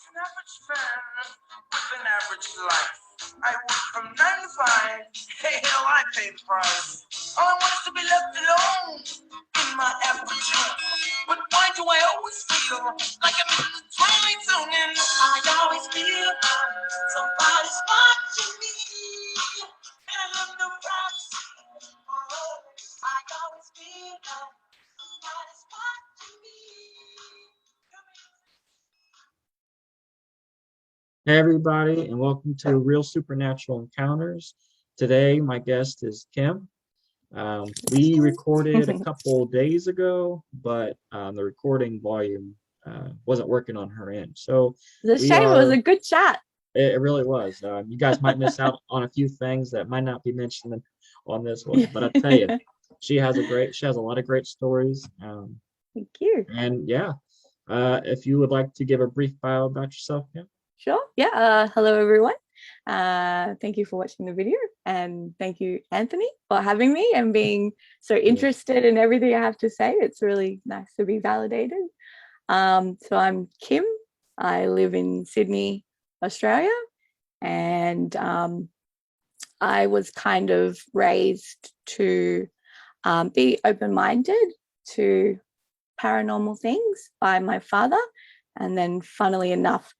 an average fan with an average life. I work from 9 to 5. Hey, hell, I pay the price. All I want is to be left alone in my average home. But why do I always feel like I'm in the Twilight Zone? And I always feel somebody's watching me. And I love no props. Oh, I always feel like somebody's watching me. Hey everybody, and welcome to Real Supernatural Encounters. Today, my guest is Kim. We recorded a couple days ago, but the recording volume wasn't working on her end. So It's a we shame. It was are. a good chat. It really was. You guys might miss out on a few things that might not be mentioned on this one, but I tell you, she has a lot of great stories. Thank you. And yeah, if you would like to give a brief bio about yourself, Kim. Sure. Yeah. Hello, everyone. Thank you for watching the video, and thank you, Anthony, for having me and being so interested in everything I have to say. It's really nice to be validated. So I'm Kim. I live in Sydney, Australia, and I was kind of raised to be open-minded to paranormal things by my father, and then funnily enough,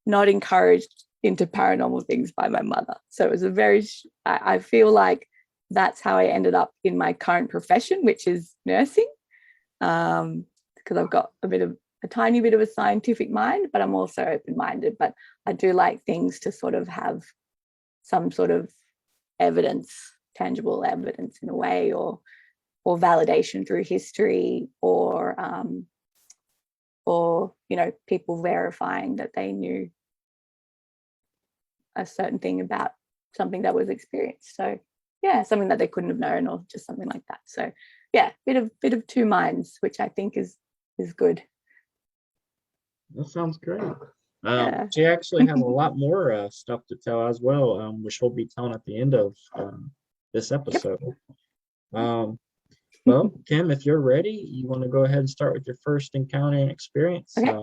not encouraged into paranormal things by my mother. So it was I feel like that's how I ended up in my current profession, which is nursing, because I've got a tiny bit of a scientific mind, but I'm also open-minded. But I do like things to sort of have some sort of evidence, tangible evidence in a way, or validation through history, or people verifying that they knew a certain thing about something that was experienced. So yeah, something that they couldn't have known, or just something like that. So yeah, bit of two minds, which I think is good. That sounds great. Yeah. She actually has a lot more stuff to tell as well, which she'll be telling at the end of this episode. Yep. Well, Kim, if you're ready, you want to go ahead and start with your first encounter and experience. Okay.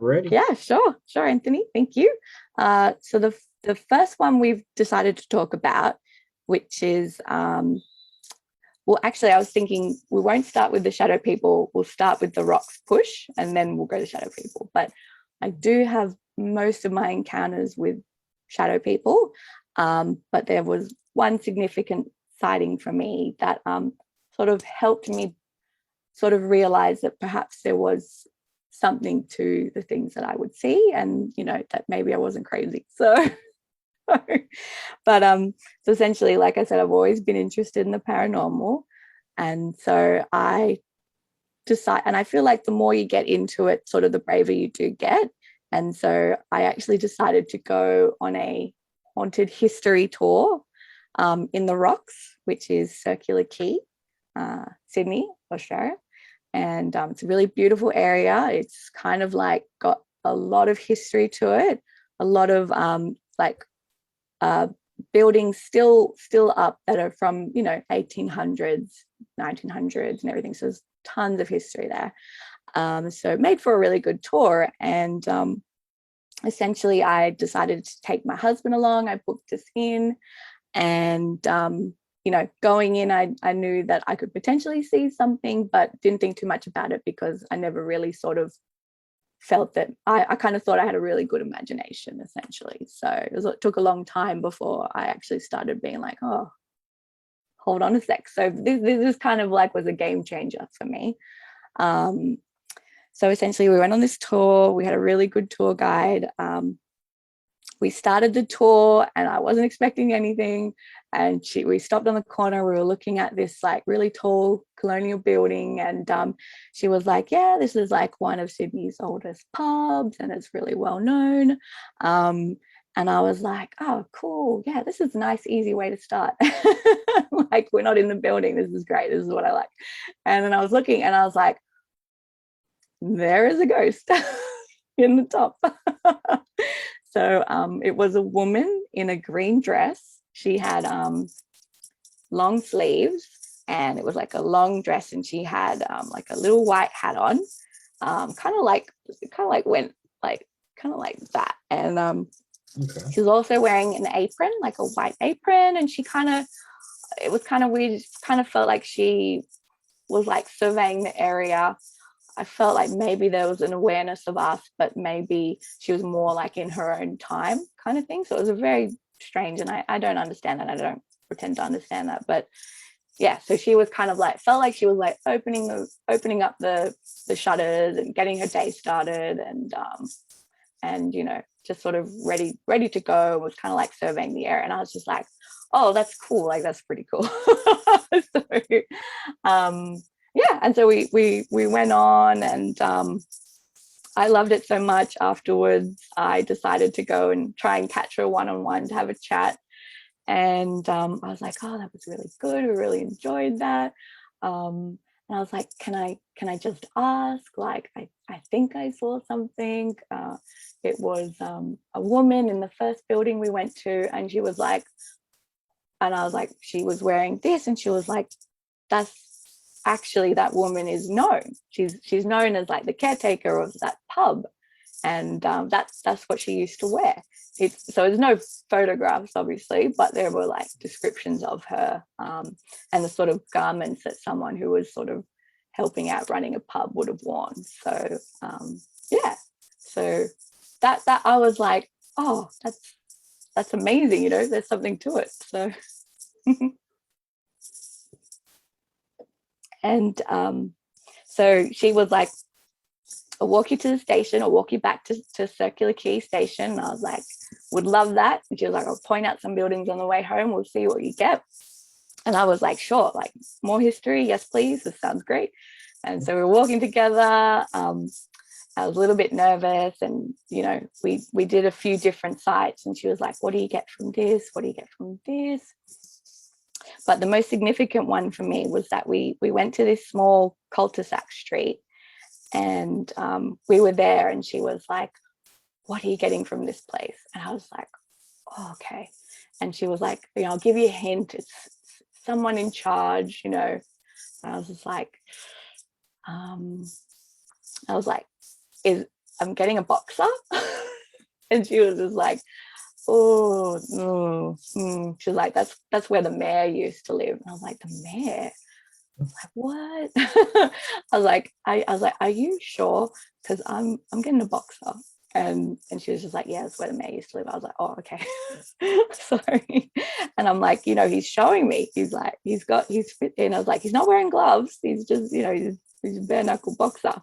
Ready? Yeah, sure, Anthony. Thank you. So the first one we've decided to talk about, which is well, actually, I was thinking we won't start with the shadow people. We'll start with the rocks push, and then we'll go to shadow people. But I do have most of my encounters with shadow people, but there was one significant sighting for me that sort of helped me sort of realize that perhaps there was something to the things that I would see, and that maybe I wasn't crazy. So so essentially, like I said, I've always been interested in the paranormal, and so I decide, and I feel like the more you get into it, sort of the braver you do get. And so I actually decided to go on a haunted history tour in the Rocks, which is Circular Quay, Sydney, Australia. And it's a really beautiful area. It's kind of like got a lot of history to it, a lot of buildings still up that are from 1800s, 1900s and everything. So there's tons of history there. So it made for a really good tour. And essentially I decided to take my husband along. I booked us in, and going in, I knew that I could potentially see something, but didn't think too much about it because I never really sort of felt that I kind of thought I had a really good imagination, essentially. So it took a long time before I actually started being like, oh, hold on a sec. So this is kind of like was a game changer for me. So essentially we went on this tour. We had a really good tour guide. We started the tour and I wasn't expecting anything. And we stopped on the corner. We were looking at this like really tall colonial building. And she was like, yeah, this is like one of Sydney's oldest pubs and it's really well known. And I was like, oh, cool. Yeah, this is a nice, easy way to start. Like, we're not in the building. This is great. This is what I like. And then I was looking and I was like, there is a ghost in the top. So it was a woman in a green dress. She had long sleeves and it was like a long dress, and she had like a little white hat on, kind of like went like kind of like that. And Okay. she was also wearing an apron, like a white apron, and it was kind of weird. It kind of felt like she was like surveying the area. I felt like maybe there was an awareness of us, but maybe she was more like in her own time kind of thing. So it was a very strange, and I don't understand that. I don't pretend to understand that, but yeah. So she was kind of like, felt like she was like opening up the shutters and getting her day started, and you know, just sort of ready to go. Was kind of like surveying the area, and I was just like, oh, that's cool. Like that's pretty cool. So, yeah, and so we went on, and I loved it so much. Afterwards, I decided to go and try and catch her one-on-one to have a chat, and I was like, oh, that was really good. We really enjoyed that. And I was like, can I just ask? Like, I think I saw something. It was a woman in the first building we went to, and she was like, and I was like, she was wearing this, and she was like, that's actually, that woman is known. She's known as like the caretaker of that pub, and that's what she used to wear. So there's no photographs, obviously, but there were like descriptions of her, and the sort of garments that someone who was sort of helping out running a pub would have worn. So yeah, so that I was like, oh, that's amazing, you know, there's something to it. So and so she was like, I'll walk you to the station, I'll walk you back to Circular Quay station. And I was like, would love that. And she was like, I'll point out some buildings on the way home, we'll see what you get. And I was like, sure, like more history, yes please, this sounds great. And so we were walking together. I was a little bit nervous, and you know, we did a few different sites, and she was like, what do you get from this, what do you get from this? But the most significant one for me was that we went to this small cul-de-sac street, and we were there, and she was like, what are you getting from this place? And I was like, oh, okay. And she was like, you know, I'll give you a hint, it's someone in charge, you know. And I was just like, I'm getting a boxer. And she was just like, oh no. She was like, that's where the mayor used to live. And I was like, the mayor? I was like, what? I was like, are you sure? Because I'm getting a boxer. And she was just like, yeah, that's where the mayor used to live. I was like, oh, okay. Sorry. And I'm like, you know, he's showing me. He's like, he's fit in. I was like, he's not wearing gloves. He's just, you know, he's a bare knuckle boxer.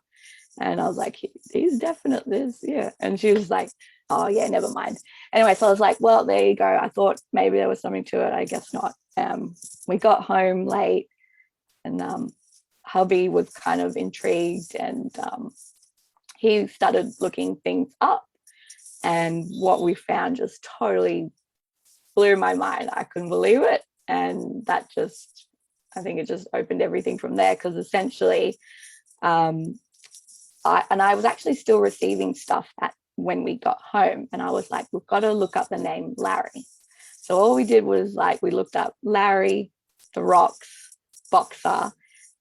And I was like, he's definite this, yeah. And she was like, oh yeah, never mind. Anyway, so I was like, well, there you go. I thought maybe there was something to it. I guess not. We got home late, and hubby was kind of intrigued, and he started looking things up, and what we found just totally blew my mind. I couldn't believe it. And that just, I think it just opened everything from there, because essentially I was actually still receiving stuff when we got home, and I was like, we've got to look up the name Larry. So all we did was like, we looked up Larry, the Rocks, boxer,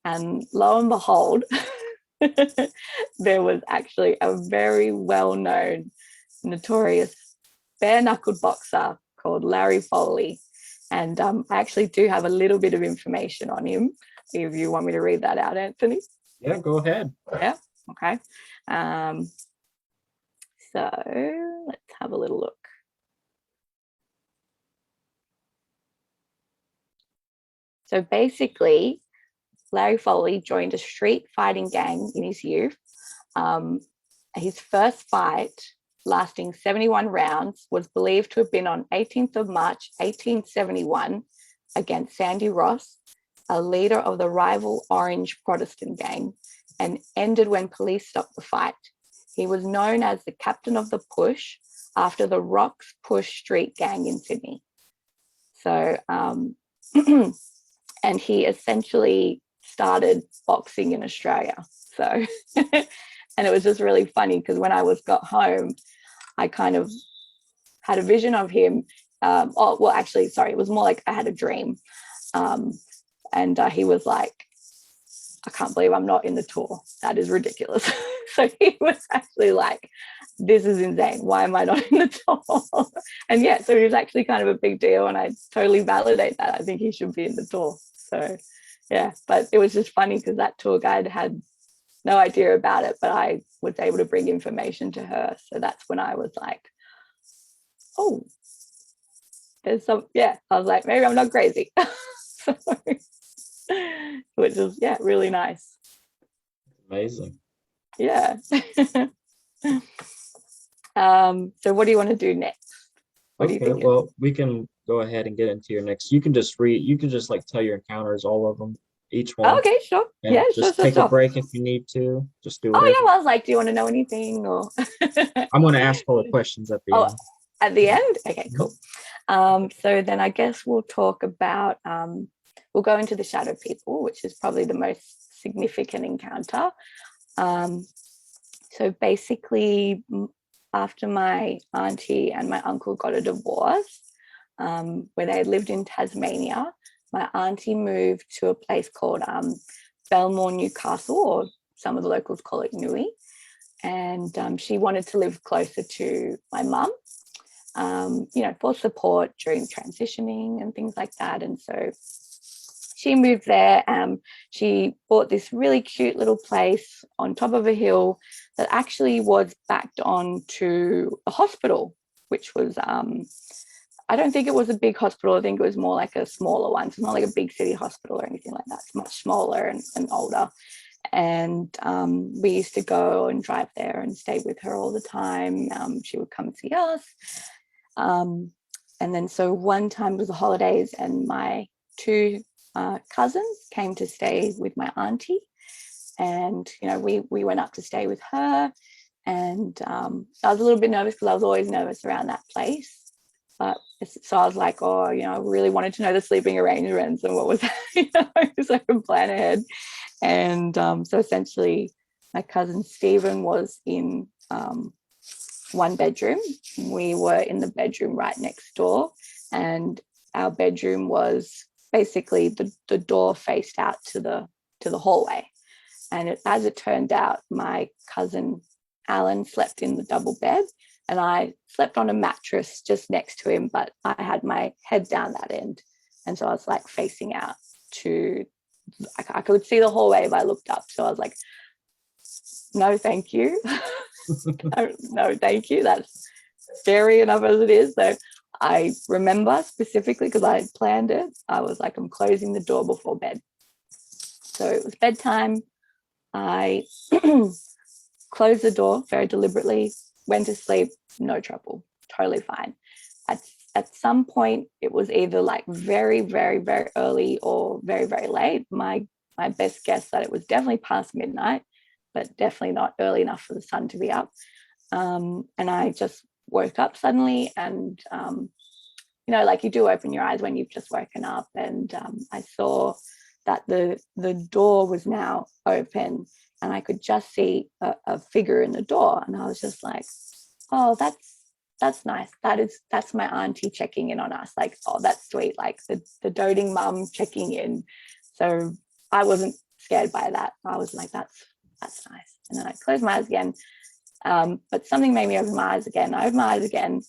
and lo and behold, there was actually a very well-known, notorious bare-knuckled boxer called Larry Foley. And I actually do have a little bit of information on him, if you want me to read that out, Anthony. Yeah, go ahead. Yeah, okay. So let's have a little look. So basically, Larry Foley joined a street fighting gang in his youth. His first fight, lasting 71 rounds, was believed to have been on 18th of March, 1871, against Sandy Ross, a leader of the rival Orange Protestant gang, and ended when police stopped the fight. He was known as the Captain of the Push, after the Rocks Push Street gang in Sydney. So, and he essentially started boxing in Australia. So, and it was just really funny, because when I got home, I kind of had a vision of him. It was more like I had a dream. And he was like, I can't believe I'm not in the tour. That is ridiculous. So he was actually like, this is insane. Why am I not in the tour? And yeah, so it was actually kind of a big deal, and I totally validate that. I think he should be in the tour. So yeah, but it was just funny because that tour guide had no idea about it, but I was able to bring information to her. So that's when I was like, oh, there's some, yeah, I was like, maybe I'm not crazy. So, which is, yeah, really nice. Amazing. Yeah. So what do you want to do next? What do you Okay, think? well, we can go ahead and get into your next. You can just like tell your encounters, all of them, each one, Okay, sure. and Yeah, sure, just sure, take a sure. break if you need to. Just do Oh whatever. yeah, well, I was like, do you want to know anything? Or I'm going to ask all the questions at the oh, end. at the end? Okay, Mhm. cool. So then I guess we'll talk about, we'll go into the shadow people, which is probably the most significant encounter. So basically, after my auntie and my uncle got a divorce, where they had lived in Tasmania, my auntie moved to a place called Belmore, Newcastle, or some of the locals call it Nui. And she wanted to live closer to my mum, for support during transitioning and things like that. And so she moved there. She bought this really cute little place on top of a hill that actually was backed onto a hospital, which was, I don't think it was a big hospital. I think it was more like a smaller one. So it's not like a big city hospital or anything like that. It's much smaller and older. And we used to go and drive there and stay with her all the time. She would come see us. And then so one time was the holidays, and my two cousins came to stay with my auntie, and we went up to stay with her. And I was a little bit nervous because I was always nervous around that place. But so I was like, oh, I really wanted to know the sleeping arrangements and what was so I could plan ahead. And so essentially my cousin Stephen was in one bedroom. We were in the bedroom right next door, and our bedroom was basically the door faced out to the hallway. And as it turned out, my cousin Alan slept in the double bed, and I slept on a mattress just next to him, but I had my head down that end. And so I was like facing out to, I could see the hallway if I looked up. So I was like, no, thank you. No, thank you. That's scary enough as it is. So I remember specifically, because I had planned it, I was like, I'm closing the door before bed. So it was bedtime. I closed the door very deliberately, went to sleep, no trouble, totally fine. At some point, it was either like very, very, very early or very, very late. My best guess that it was definitely past midnight, but definitely not early enough for the sun to be up. And I just woke up suddenly, and like you do open your eyes when you've just woken up, and I saw that the door was now open, and I could just see a figure in the door. And I was just like, oh, that's nice. That's my auntie checking in on us. Like, oh, that's sweet. Like the doting mum checking in. So I wasn't scared by that. I was like, that's nice. And then I closed my eyes again. But something made me open my eyes again. I opened my eyes again.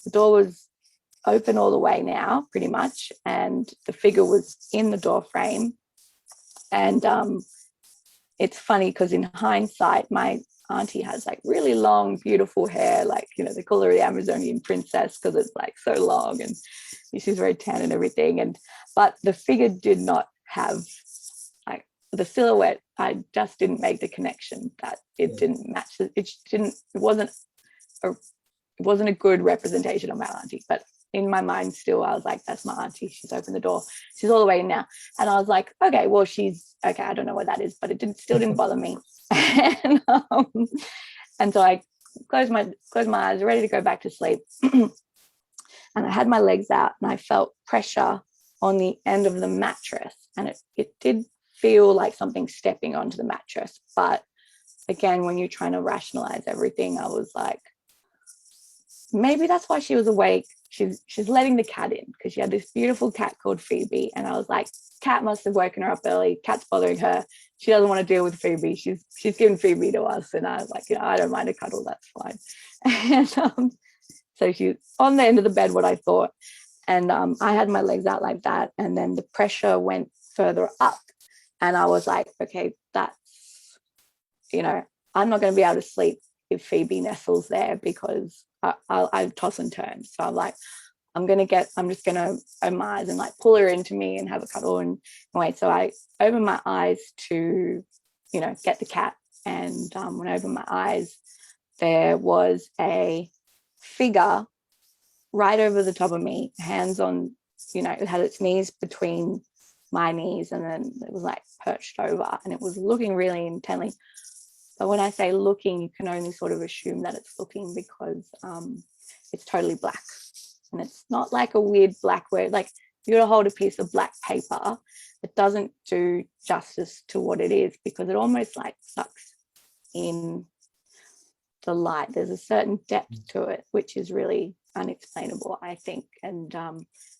The door was open all the way now, pretty much. And the figure was in the door frame. And it's funny because in hindsight, my auntie has like really long, beautiful hair. Like, they call her the Amazonian princess because it's like so long, and she's very tan and everything. But the figure did not have like the silhouette. I just didn't make the connection that it didn't match. It wasn't a good representation of my auntie. But in my mind still, I was like, that's my auntie. She's opened the door. She's all the way in now. And I was like, okay, well, she's okay. I don't know what that is, but it still didn't bother me. And so I closed my eyes, ready to go back to sleep. And I had my legs out, and I felt pressure on the end of the mattress. And it did feel like something stepping onto the mattress. But again, when you're trying to rationalize everything, I was like, maybe that's why she was awake. she's letting the cat in because she had this beautiful cat called Phoebe, and I was like, cat must have woken her up early, cat's bothering her, she doesn't want to deal with Phoebe, she's given Phoebe to us. And I was like, I don't mind a cuddle, that's fine. And so she's on the end of the bed, what I thought, and I had my legs out like that, and then the pressure went further up, and I was like, okay, that's, I'm not going to be able to sleep if Phoebe nestles there, because I toss and turn. So I'm like, I'm just going to open my eyes and like pull her into me and have a cuddle and wait. So I opened my eyes to, get the cat. And when I opened my eyes, there was a figure right over the top of me, hands on, it had its knees between my knees, and then it was like perched over, and it was looking really intently. But when I say looking, you can only sort of assume that it's looking, because it's totally black. And it's not like a weird black where, like, you're gonna hold a piece of black paper, it doesn't do justice to what it is, because it almost like sucks in the light. There's a certain depth to it, which is really unexplainable, I think. And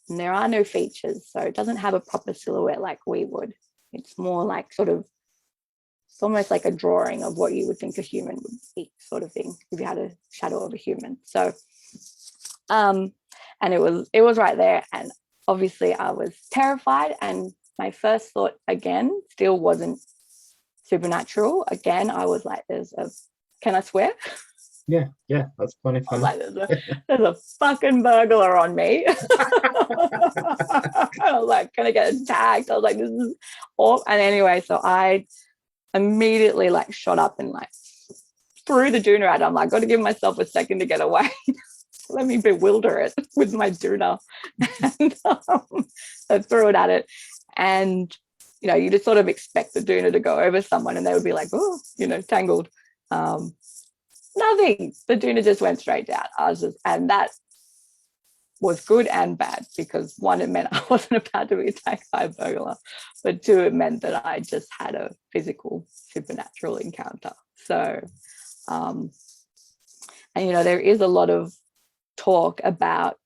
there are no features, so it doesn't have a proper silhouette like we would. It's more like it's almost like a drawing of what you would think a human would be, sort of thing, if you had a shadow of a human. So and it was right there, and obviously I was terrified, and my first thought again still wasn't supernatural. Again, I was like, can I swear? Yeah, that's funny. I was like, there's a fucking burglar on me. I was like, can I get attacked? I was like, this is awful. And anyway, so I immediately like shot up and like threw the doona at it. I'm like, got to give myself a second to get away. Let me bewilder it with my doona. And I threw it at it. And, you just sort of expect the doona to go over someone and they would be like, oh, tangled. Nothing. The doona just went straight down. And that was good and bad, because one, it meant I wasn't about to be attacked by a burglar, but two, it meant that I just had a physical supernatural encounter. So, and there is a lot of talk about,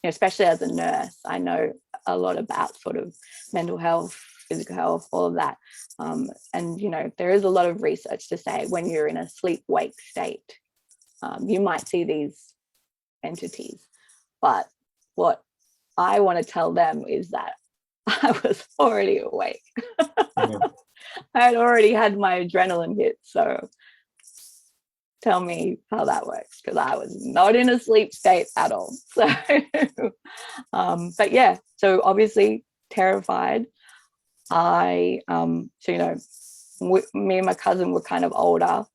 especially as a nurse, I know a lot about sort of mental health, physical health, all of that. And there is a lot of research to say when you're in a sleep-wake state, you might see these entities. But what I want to tell them is that I was already awake. Yeah. I had already had my adrenaline hit. So tell me how that works, because I was not in a sleep state at all. So, but yeah, so obviously terrified. Me and my cousin were kind of older.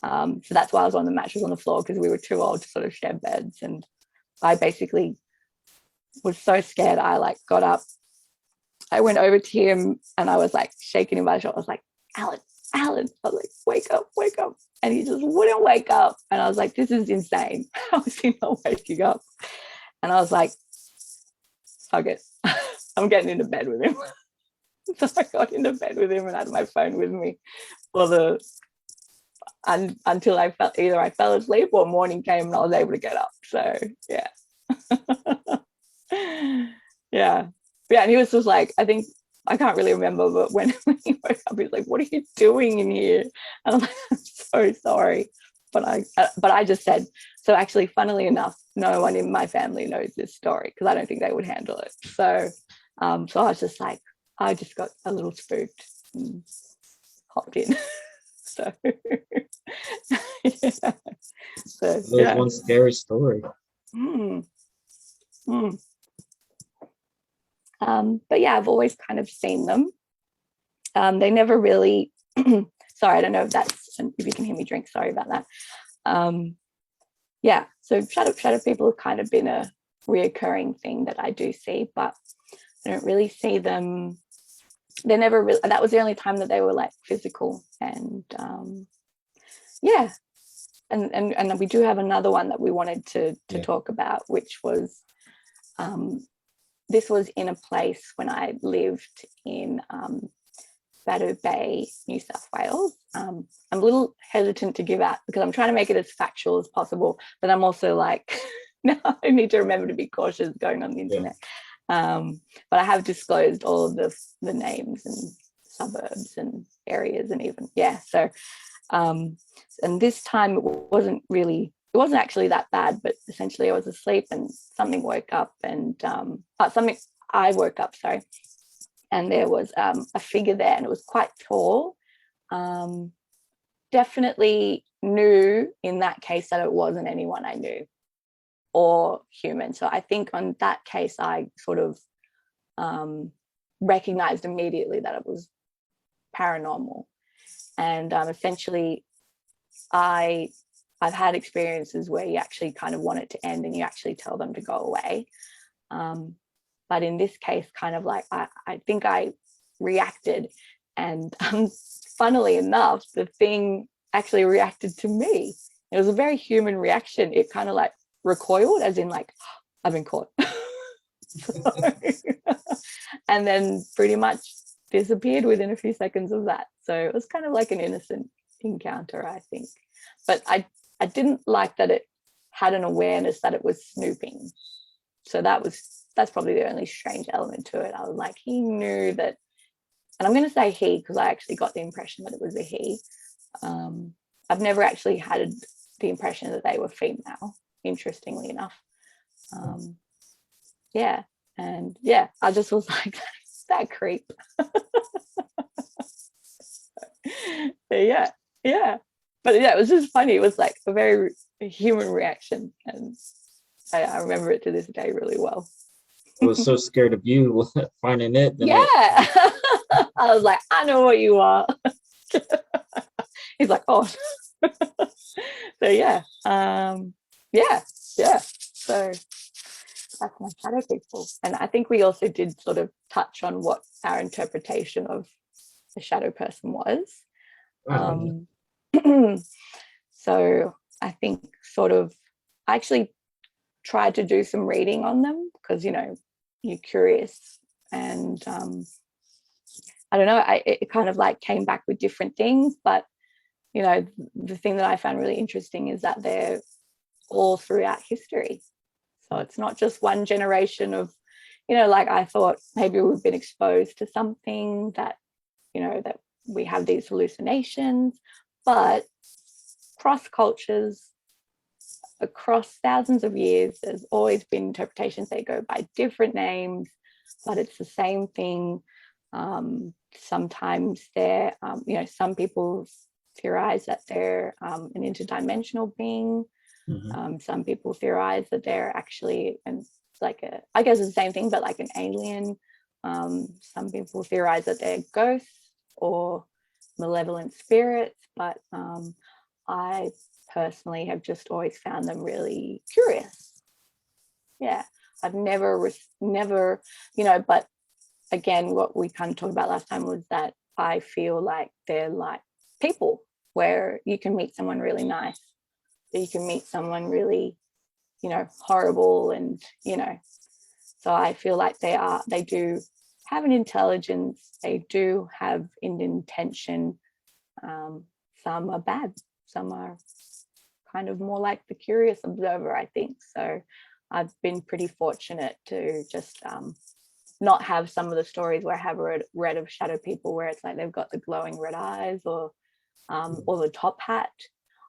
So that's why I was on the mattress on the floor, because we were too old to sort of share beds. And I basically was so scared. I like got up, I went over to him and I was like shaking him by the shoulder. I was like, Alan. I was like, wake up. And he just wouldn't wake up. And I was like, this is insane. How is he not waking up? And I was like, fuck it. I'm getting into bed with him. So I got into bed with him and had my phone with me until I fell asleep or morning came and I was able to get up. So yeah. Yeah. And he was just like, I can't really remember, but when he woke up, he was like, what are you doing in here? And I'm like, I'm so sorry. But I just said, so actually, funnily enough, no one in my family knows this story, because I don't think they would handle it. So I was just like, I just got a little spooked and hopped in. So yeah. So, There's one scary story. But yeah, I've always kind of seen them. They never really, sorry, I don't know if you can hear me drink, sorry about that. Yeah, so shadow people have kind of been a reoccurring thing that I do see, but I don't really see them. They never really, that was the only time that they were like physical. And yeah, and we do have another one that we wanted to talk about, which was, this was in a place when I lived in Battle Bay, New South Wales. I'm a little hesitant to give out because I'm trying to make it as factual as possible, but I'm also like, Now I need to remember to be cautious going on the internet. But I have disclosed all of the names and suburbs and areas, and even so and this time it wasn't actually that bad, but essentially I was asleep and something woke up, and I woke up, sorry, and there was a figure there, and it was quite tall. Definitely knew in that case that it wasn't anyone I knew or human. So I think on that case I sort of recognized immediately that it was paranormal. And essentially I've had experiences where you actually kind of want it to end and you actually tell them to go away. But in this case, kind of like I think I reacted, and funnily enough, the thing actually reacted to me. It was a very human reaction. It kind of like recoiled, as in like, I've been caught. And then pretty much disappeared within a few seconds of that. So it was kind of like an innocent encounter, I think. But I didn't like that it had an awareness that it was snooping. So that's probably the only strange element to it. I was like, he knew that, and I'm going to say he because I actually got the impression that it was a he. I've never actually had the impression that they were female, interestingly enough. And I just was like, that creep. But it was just funny. It was like a very human reaction, and I remember it to this day really well. I was so scared of you finding it. I was like, I know what you are. He's like, oh. So so that's my shadow people. And I think we also did sort of touch on what our interpretation of the shadow person was. So I think sort of I actually tried to do some reading on them because you're curious, and I don't know, it kind of like came back with different things. But the thing that I found really interesting is that they're all throughout history. So it's not just one generation of, like I thought maybe we've been exposed to something that, that we have these hallucinations, but cross cultures, across thousands of years, there's always been interpretations. They go by different names, but it's the same thing. Sometimes they're, some people theorize that they're an interdimensional being. Some people theorize that they're actually, and like I guess it's the same thing, but like an alien. Some people theorize that they're ghosts or malevolent spirits, but I personally have just always found them really curious. I've never, but again, what we kind of talked about last time was that I feel like they're like people, where you can meet someone really nice, you can meet someone really, horrible, and so I feel like they do have an intelligence, they do have an intention. Some are bad, some are kind of more like the curious observer, I think. So I've been pretty fortunate to just not have some of the stories where I have read of shadow people where it's like they've got the glowing red eyes or the top hat.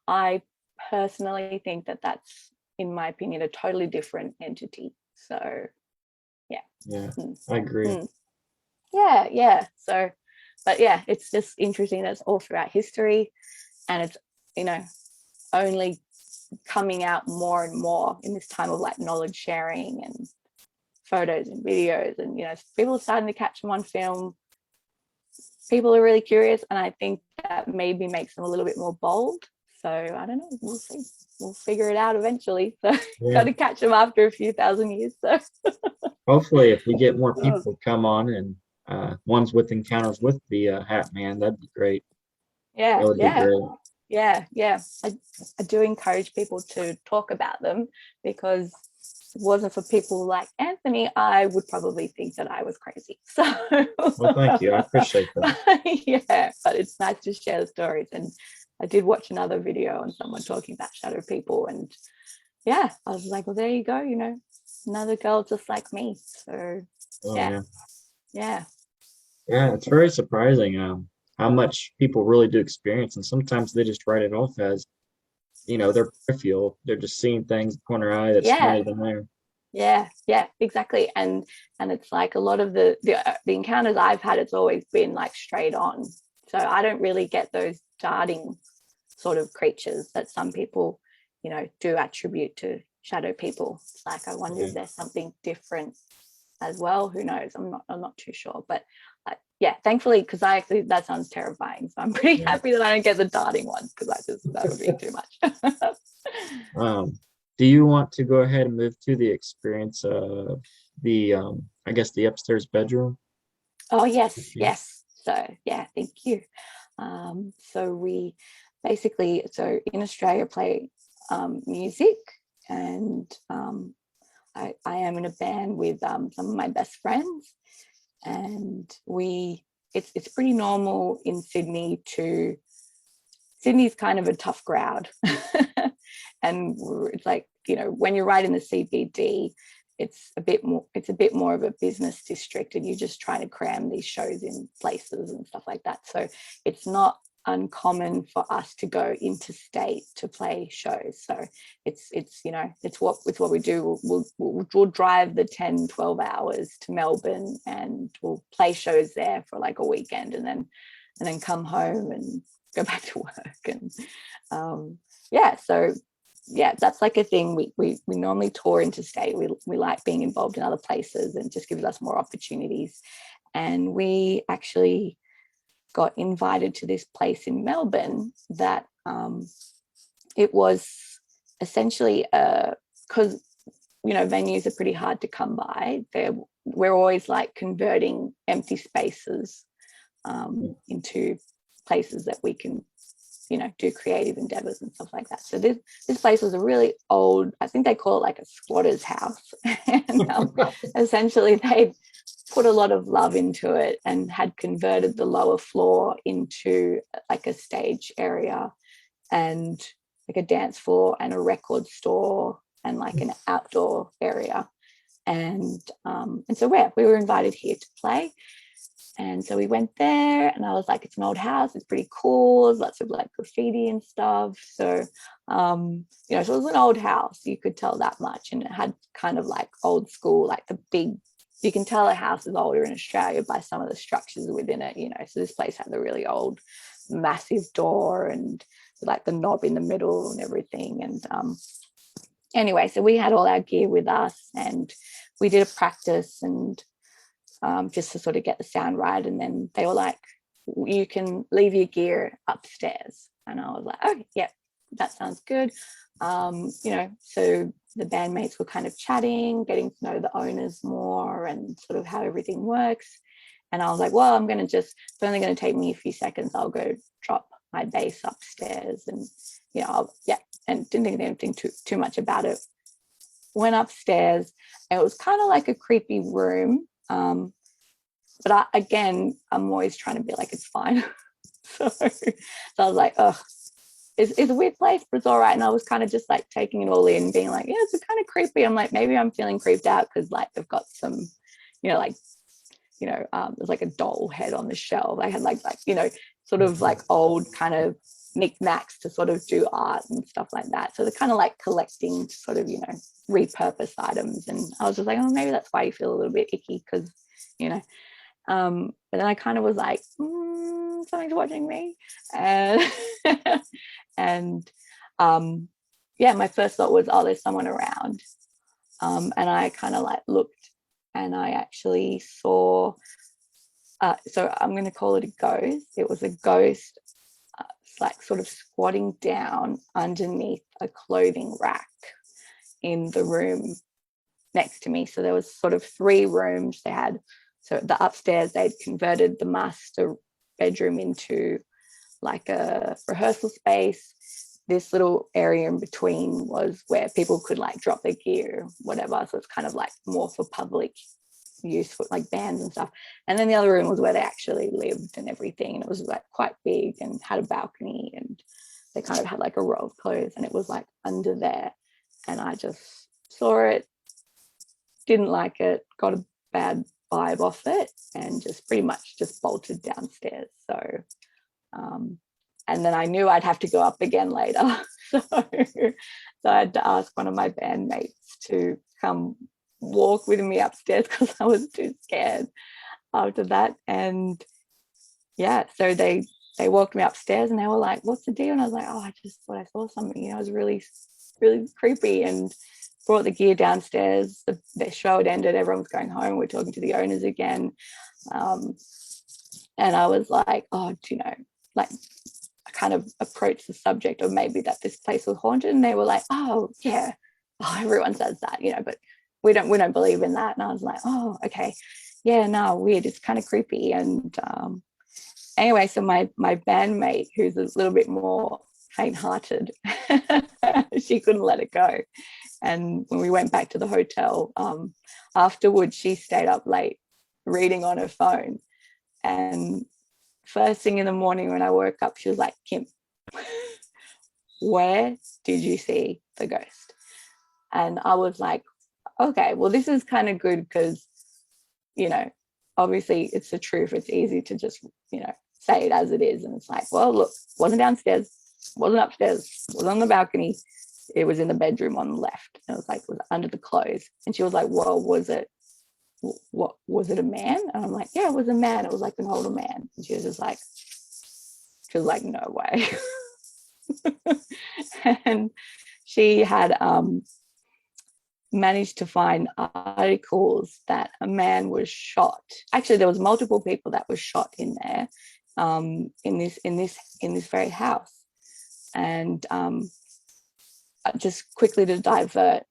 I personally think that that's, in my opinion, a totally different entity. So I agree. So, but it's just interesting that it's all throughout history, and it's only coming out more and more in this time of like knowledge sharing and photos and videos, and people are starting to catch them on film. People are really curious, and I think that maybe makes them a little bit more bold. So I don't know, we'll see, we'll figure it out eventually. So got to catch them after a few thousand years. So hopefully if we get more people come on, and ones with encounters with the Hat Man, that'd be great. That would be great. I do encourage people to talk about them, because if it wasn't for people like Anthony, I would probably think that I was crazy. So well, thank you, I appreciate that. But it's nice to share the stories. And I did watch another video on someone talking about shadow people, and yeah, I was like, well, there you go, you know, another girl just like me. So Oh yeah, yeah. yeah, Yeah, it's very surprising how much people really do experience, and sometimes they just write it off as, they're peripheral. They're just seeing things, corner eye, that's yeah, not even there. yeah, exactly. And it's like a lot of the encounters I've had, it's always been like straight on. So I don't really get those darting sort of creatures that some people, you know, do attribute to shadow people. It's like, I wonder Yeah. if there's something different as well. Who knows? I'm not too sure. But yeah, thankfully, because I actually, that sounds terrifying. So I'm pretty Yeah. happy that I don't get the darting ones, because that would be too much. Um, do you want to go ahead and move to the experience of the I guess the upstairs bedroom? Oh yes, Okay. yes. So yeah, thank you. So we basically, so in Australia, play music, and I am in a band with some of my best friends, and it's pretty normal in Sydney to, Sydney's kind of a tough crowd. And it's like, you know, when you're right in the CBD, it's a bit more of a business district, and you're just trying to cram these shows in places and stuff like that. So it's not uncommon for us to go interstate to play shows. So it's you know, it's what we do. We'll drive the 10-12 hours to Melbourne, and we'll play shows there for like a weekend, and then come home and go back to work. And yeah, so yeah, that's like a thing. We normally tour interstate. We like being involved in other places, and just gives us more opportunities. And we actually got invited to this place in Melbourne that it was essentially because you know, venues are pretty hard to come by. We're always like converting empty spaces into places that we can, you know, do creative endeavors and stuff like that. So this place was a really old, I think they call it like a squatter's house. And essentially they put a lot of love into it, and had converted the lower floor into like a stage area, and like a dance floor, and a record store, and like an outdoor area. And so we were invited here to play. And so we went there, and I was like, it's an old house, it's pretty cool, there's lots of like graffiti and stuff. So you know, so it was an old house, you could tell that much. And it had kind of like old school, like the big, you can tell a house is older in Australia by some of the structures within it, you know. So this place had the really old massive door, and like the knob in the middle and everything. And anyway, so we had all our gear with us, and we did a practice, and just to sort of get the sound right. And then they were like, you can leave your gear upstairs. And I was like, oh, yeah, that sounds good. You know, so the bandmates were kind of chatting, getting to know the owners more, and sort of how everything works. And I was like, well, it's only going to take me a few seconds. I'll go drop my bass upstairs. And, you know, and didn't think anything too much about it. Went upstairs, and it was kind of like a creepy room. But I'm always trying to be like, it's fine. So I was like, oh, it's a weird place, but it's all right. And I was kind of just like taking it all in, being like, yeah, it's kind of creepy. I'm like, maybe I'm feeling creeped out because like they've got some, you know, like, you know, there's like a doll head on the shelf. I had like, you know, sort of like old kind of knickknacks to sort of do art and stuff like that. So they're kind of like collecting sort of, you know, repurposed items. And I was just like, oh, maybe that's why you feel a little bit icky, because, you know. But then I kind of was like, something's watching me. And and yeah, my first thought was, oh, there's someone around. And I kind of like looked, and I actually saw, so I'm going to call it a ghost. It was a ghost, like sort of squatting down underneath a clothing rack in the room next to me. So there was sort of 3 rooms. They had, so the upstairs, they'd converted the master bedroom into like a rehearsal space. This little area in between was where people could like drop their gear, whatever. So it's kind of like more for public use for like bands and stuff. And then the other room was where they actually lived and everything. And it was like quite big and had a balcony, and they kind of had like a row of clothes, and it was like under there. and I just saw it, didn't like it, got a bad vibe off it, and just pretty much just bolted downstairs. So and then I knew I'd have to go up again later. So I had to ask one of my bandmates to come walk with me upstairs because I was too scared after that. And yeah, so they walked me upstairs and they were like, what's the deal? And I was like, oh, I just thought I saw something, it was really, really creepy. And brought the gear downstairs. The show had ended, everyone was going home, we're talking to the owners again. And I was like, oh, do you know, like, I kind of approached the subject of maybe that this place was haunted, and they were like, oh yeah, oh, everyone says that, but we don't believe in that. And I was like, oh, okay, yeah, no, weird, it's kind of creepy. And anyway, so my bandmate, who's a little bit more faint-hearted, she couldn't let it go. And when we went back to the hotel, afterwards, she stayed up late reading on her phone. And first thing in the morning when I woke up, she was like, Kim, where did you see the ghost? And I was like, okay, well, this is kind of good because, obviously it's the truth. It's easy to just, say it as it is. And it's like, well, look, wasn't downstairs, wasn't upstairs, was on the balcony. It was in the bedroom on the left. And it was like, it was under the clothes. And she was like, well, was it a man? And I'm like, yeah, it was a man. It was like an older man. And she was like, no way. And she had managed to find articles that a man was shot. Actually, there was multiple people that were shot in there, in this very house. And just quickly to divert,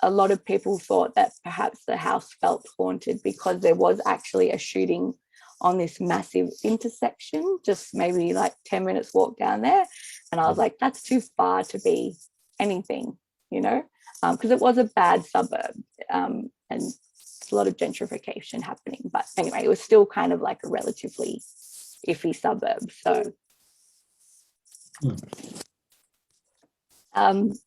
a lot of people thought that perhaps the house felt haunted because there was actually a shooting on this massive intersection, just maybe like 10 minutes walk down there. And I was like, that's too far to be anything, because it was a bad suburb, and there's a lot of gentrification happening. But anyway, it was still kind of like a relatively iffy suburb. So and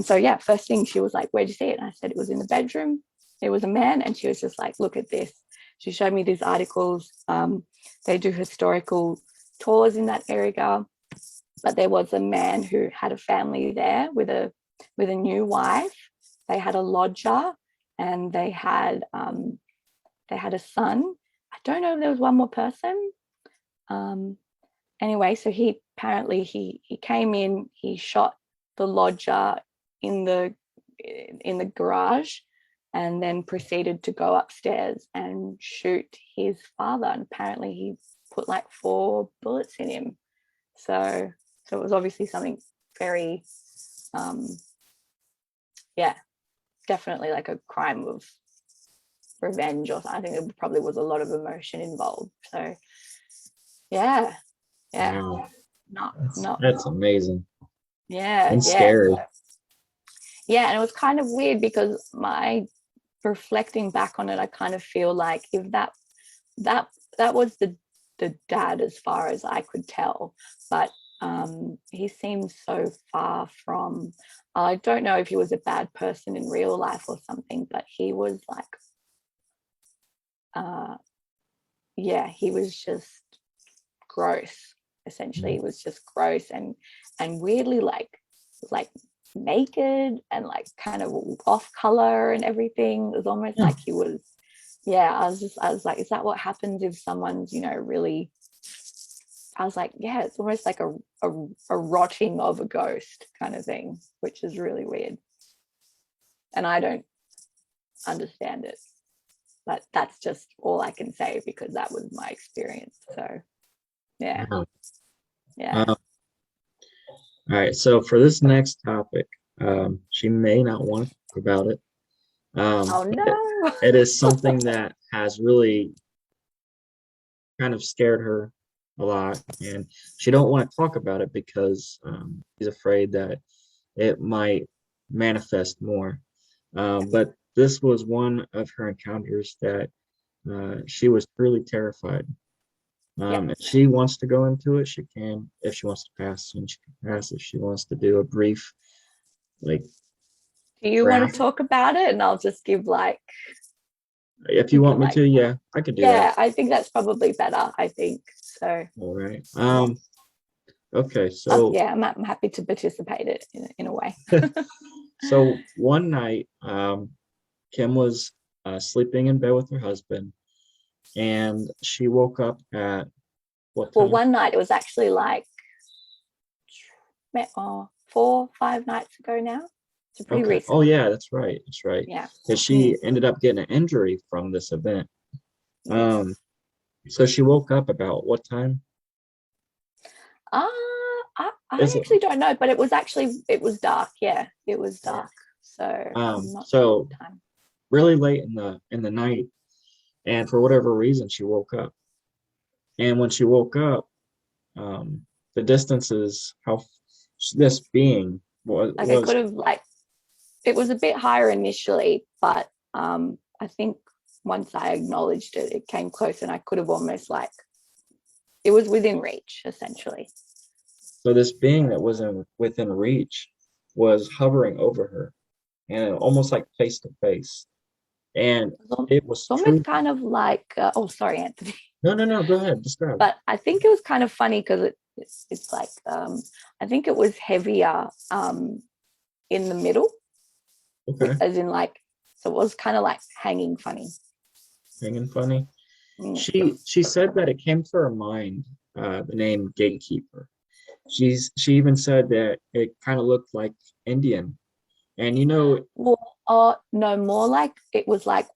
so first thing she was like, where'd you see it? And I said it was in the bedroom. It was a man. And she was just like, look at this. She showed me these articles. They do historical tours in that area, but there was a man who had a family there with a new wife. They had a lodger, and they had a son. I don't know if there was one more person. Anyway, so he apparently he came in, he shot the lodger in the garage, and then proceeded to go upstairs and shoot his father. And apparently he put like 4 bullets in him. So it was obviously something very, definitely like a crime of revenge, or something. I think there probably was a lot of emotion involved. So yeah. Wow. Not That's amazing. Yeah. And scary. Yeah, and it was kind of weird because reflecting back on it, I kind of feel like if that was the dad as far as I could tell, but he seemed so far from, I don't know if he was a bad person in real life or something, but he was like, he was just gross. Essentially, it was just gross and weirdly like naked and like kind of off color and everything. It was almost like he was, I was like, is that what happens if someone's, really, I was like, yeah, it's almost like a rotting of a ghost kind of thing, which is really weird. And I don't understand it, but that's just all I can say because that was my experience. So yeah. Wow. Yeah. All right, so for this next topic, she may not want to talk about it. Oh no. It is something that has really kind of scared her a lot, and she don't want to talk about it because she's afraid that it might manifest more. But this was one of her encounters that she was truly terrified. If she wants to go into it, she can. If she wants to pass, then she can pass. If she wants to do a brief, like, Do you want graph. to talk about it? And I'll just give like, If you want me to, yeah, I could do yeah, that. I think that's probably better, I think. So, All right. Okay, yeah, I'm happy to participate it in a way. so one night, Kim was sleeping in bed with her husband, and she woke up at what Well, time? one night it was actually like 4-5 nights ago now. So pretty Okay. recent. Oh yeah, that's right. That's right. Yeah. Because she ended up getting an injury from this event. So she woke up about what time? I Is it actually don't know, but it was dark. Yeah, it was dark. So I'm not sure so what time. really late in the night, and for whatever reason she woke up. And when she woke up, the distances how this being Like I was could have like it was a bit higher initially, but I think once I acknowledged it, it came close, and I could have almost like it was within reach essentially. so this being that was within reach was hovering over her and almost like face to face. And it It's was almost true. kind of like oh, sorry, Anthony. No, go ahead, describe. But I think it was kind of funny because it's like I think it was heavier in the middle, Okay. as in like so it was kind of like hanging funny. Hanging funny. She said that it came to her mind, the name gatekeeper. She even said that it kind of looked like Indian. And Well, no, more like it was like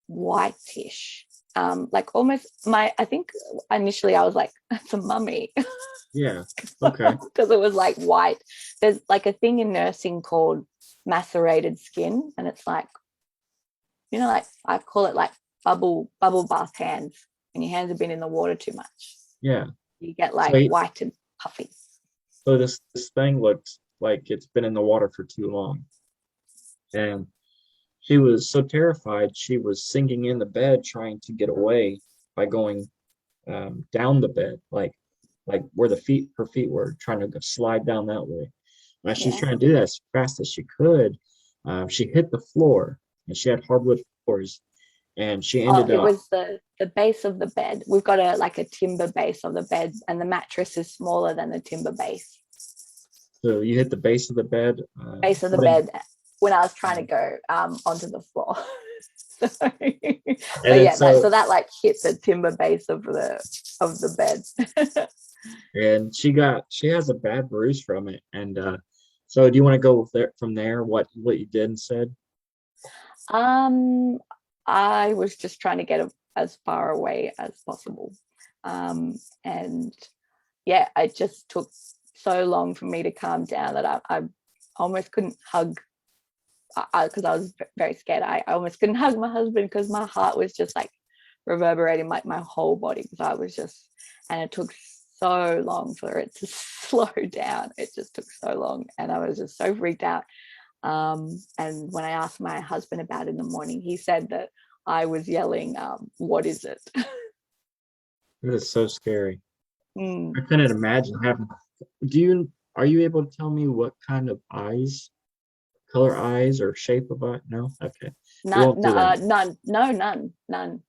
whitish. Like almost I think initially I was like, that's a mummy. yeah, okay. Because it was like white. There's like a thing in nursing called macerated skin, and it's like, like I call it like bubble bath hands. When your hands have been in the water too much, Yeah. you get So, like white and puffy. so this thing looks like it's been in the water for too long. And she was so terrified, she was sinking in the bed trying to get away by going down the bed, like where her feet were, trying to slide down that way. As she was trying to do that as fast as she could, she hit the floor, and she had hardwood floors, and she ended It up. was the base of the bed. We've got a timber base of the bed, and the mattress is smaller than the timber base. So you hit the base of the bed. Base of the bed when I was trying to go onto the floor. So that like hit the timber base of the bed. And she has a bad bruise from it. And so do you want to go from there? What you did and said? I was just trying to get as far away as possible. And yeah, it just took so long for me to calm down that I almost couldn't hug because I was very scared. I almost couldn't hug my husband because my heart was just like reverberating like my whole body because I was just, and it took so long for it to slow down. It just took so long, and I was just so freaked out. And when I asked my husband about it in the morning, he said that I was yelling, "What is it?" It is so scary. Mm. I couldn't imagine having. Are you able to tell me what kind of eyes, color eyes, or shape of eye? No, okay. None. No, none.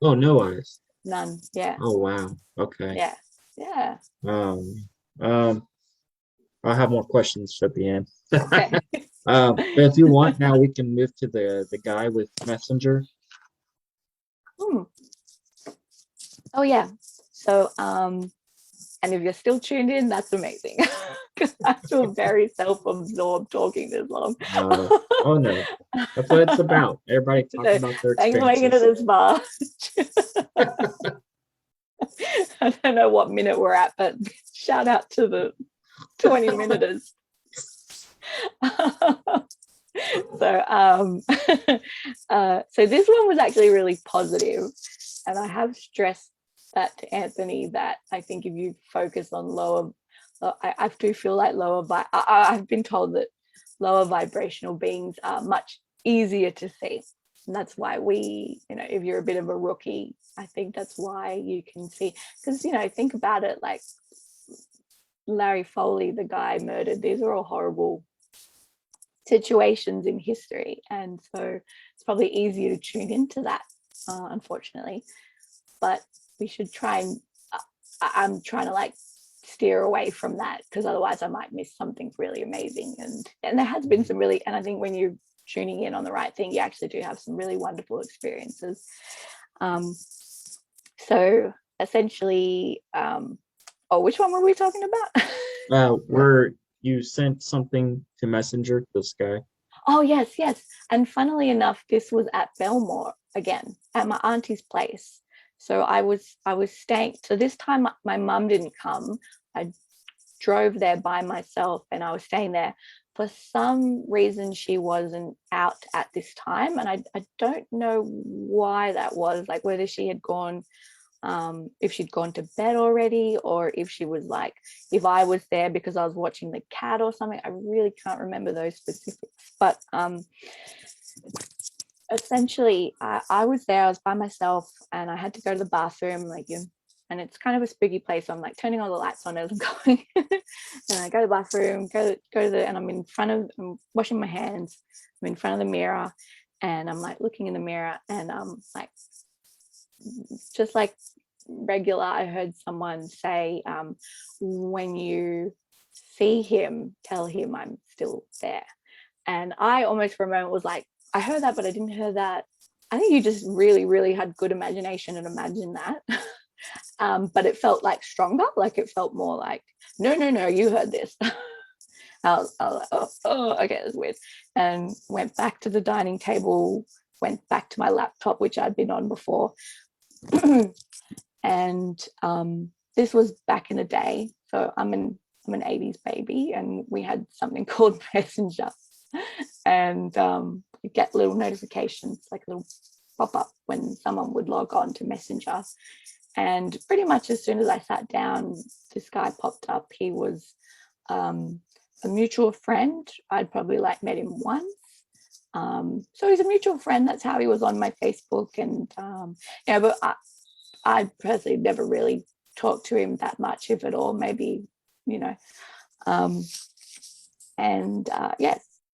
Oh, no eyes. None. Yeah. Oh wow. Okay. Yeah. Yeah. Um. Um. I'll have more questions at the end. Okay. But if you want, now we can move to the guy with Messenger. Oh yeah. So and if you're still tuned in, that's amazing. Because I feel very self-absorbed talking this long. Oh no, that's what it's about. Everybody talking about their Thanks for making it experiences. this far. I don't know what minute we're at, but shout out to the 20 minuters. So this one was actually really positive, and I have stressed that to Anthony that I think if you focus on lower, I do feel like I've been told that lower vibrational beings are much easier to see, and that's why if you're a bit of a rookie, I think that's why you can see, because think about it, like Larry Foley, the guy murdered, these are all horrible situations in history. And so it's probably easier to tune into that, unfortunately. But we should try and, I'm trying to like steer away from that, because otherwise I might miss something really amazing. And there has been some really, and I think when you're tuning in on the right thing, you actually do have some really wonderful experiences. So essentially, which one were we talking about? Where you sent something to Messenger to this guy. Oh, yes. And funnily enough, this was at Belmore again, at my auntie's place. So I was staying. So this time my mum didn't come. I drove there by myself and I was staying there. For some reason, she wasn't out at this time. And I don't know why that was, like whether she had gone, if she'd gone to bed already, or if she was like, if I was there because I was watching the cat or something. I really can't remember those specifics. But essentially, I was there, I was by myself, and I had to go to the bathroom, like, and it's kind of a spooky place. So I'm like turning all the lights on as I'm going. And I go to the bathroom, go to the, and I'm washing my hands. I'm in front of the mirror, and I'm like looking in the mirror, and like, just like regular, I heard someone say, when you see him, tell him I'm still there. And I almost for a moment was like, I heard that, but I didn't hear that. I think you just really, really had good imagination and imagined that. But it felt like stronger, like it felt more like, no, you heard this. I was like, oh, okay, that's weird. And went back to the dining table, went back to my laptop, which I'd been on before. And this was back in the day. So I'm an 80s baby, and we had something called Messenger. And you get little notifications, like a little pop-up when someone would log on to Messenger. And pretty much as soon as I sat down, this guy popped up. He was a mutual friend. I'd probably like met him once. So he's a mutual friend. That's how he was on my Facebook. And but I personally never really talked to him that much, if at all, maybe, yes,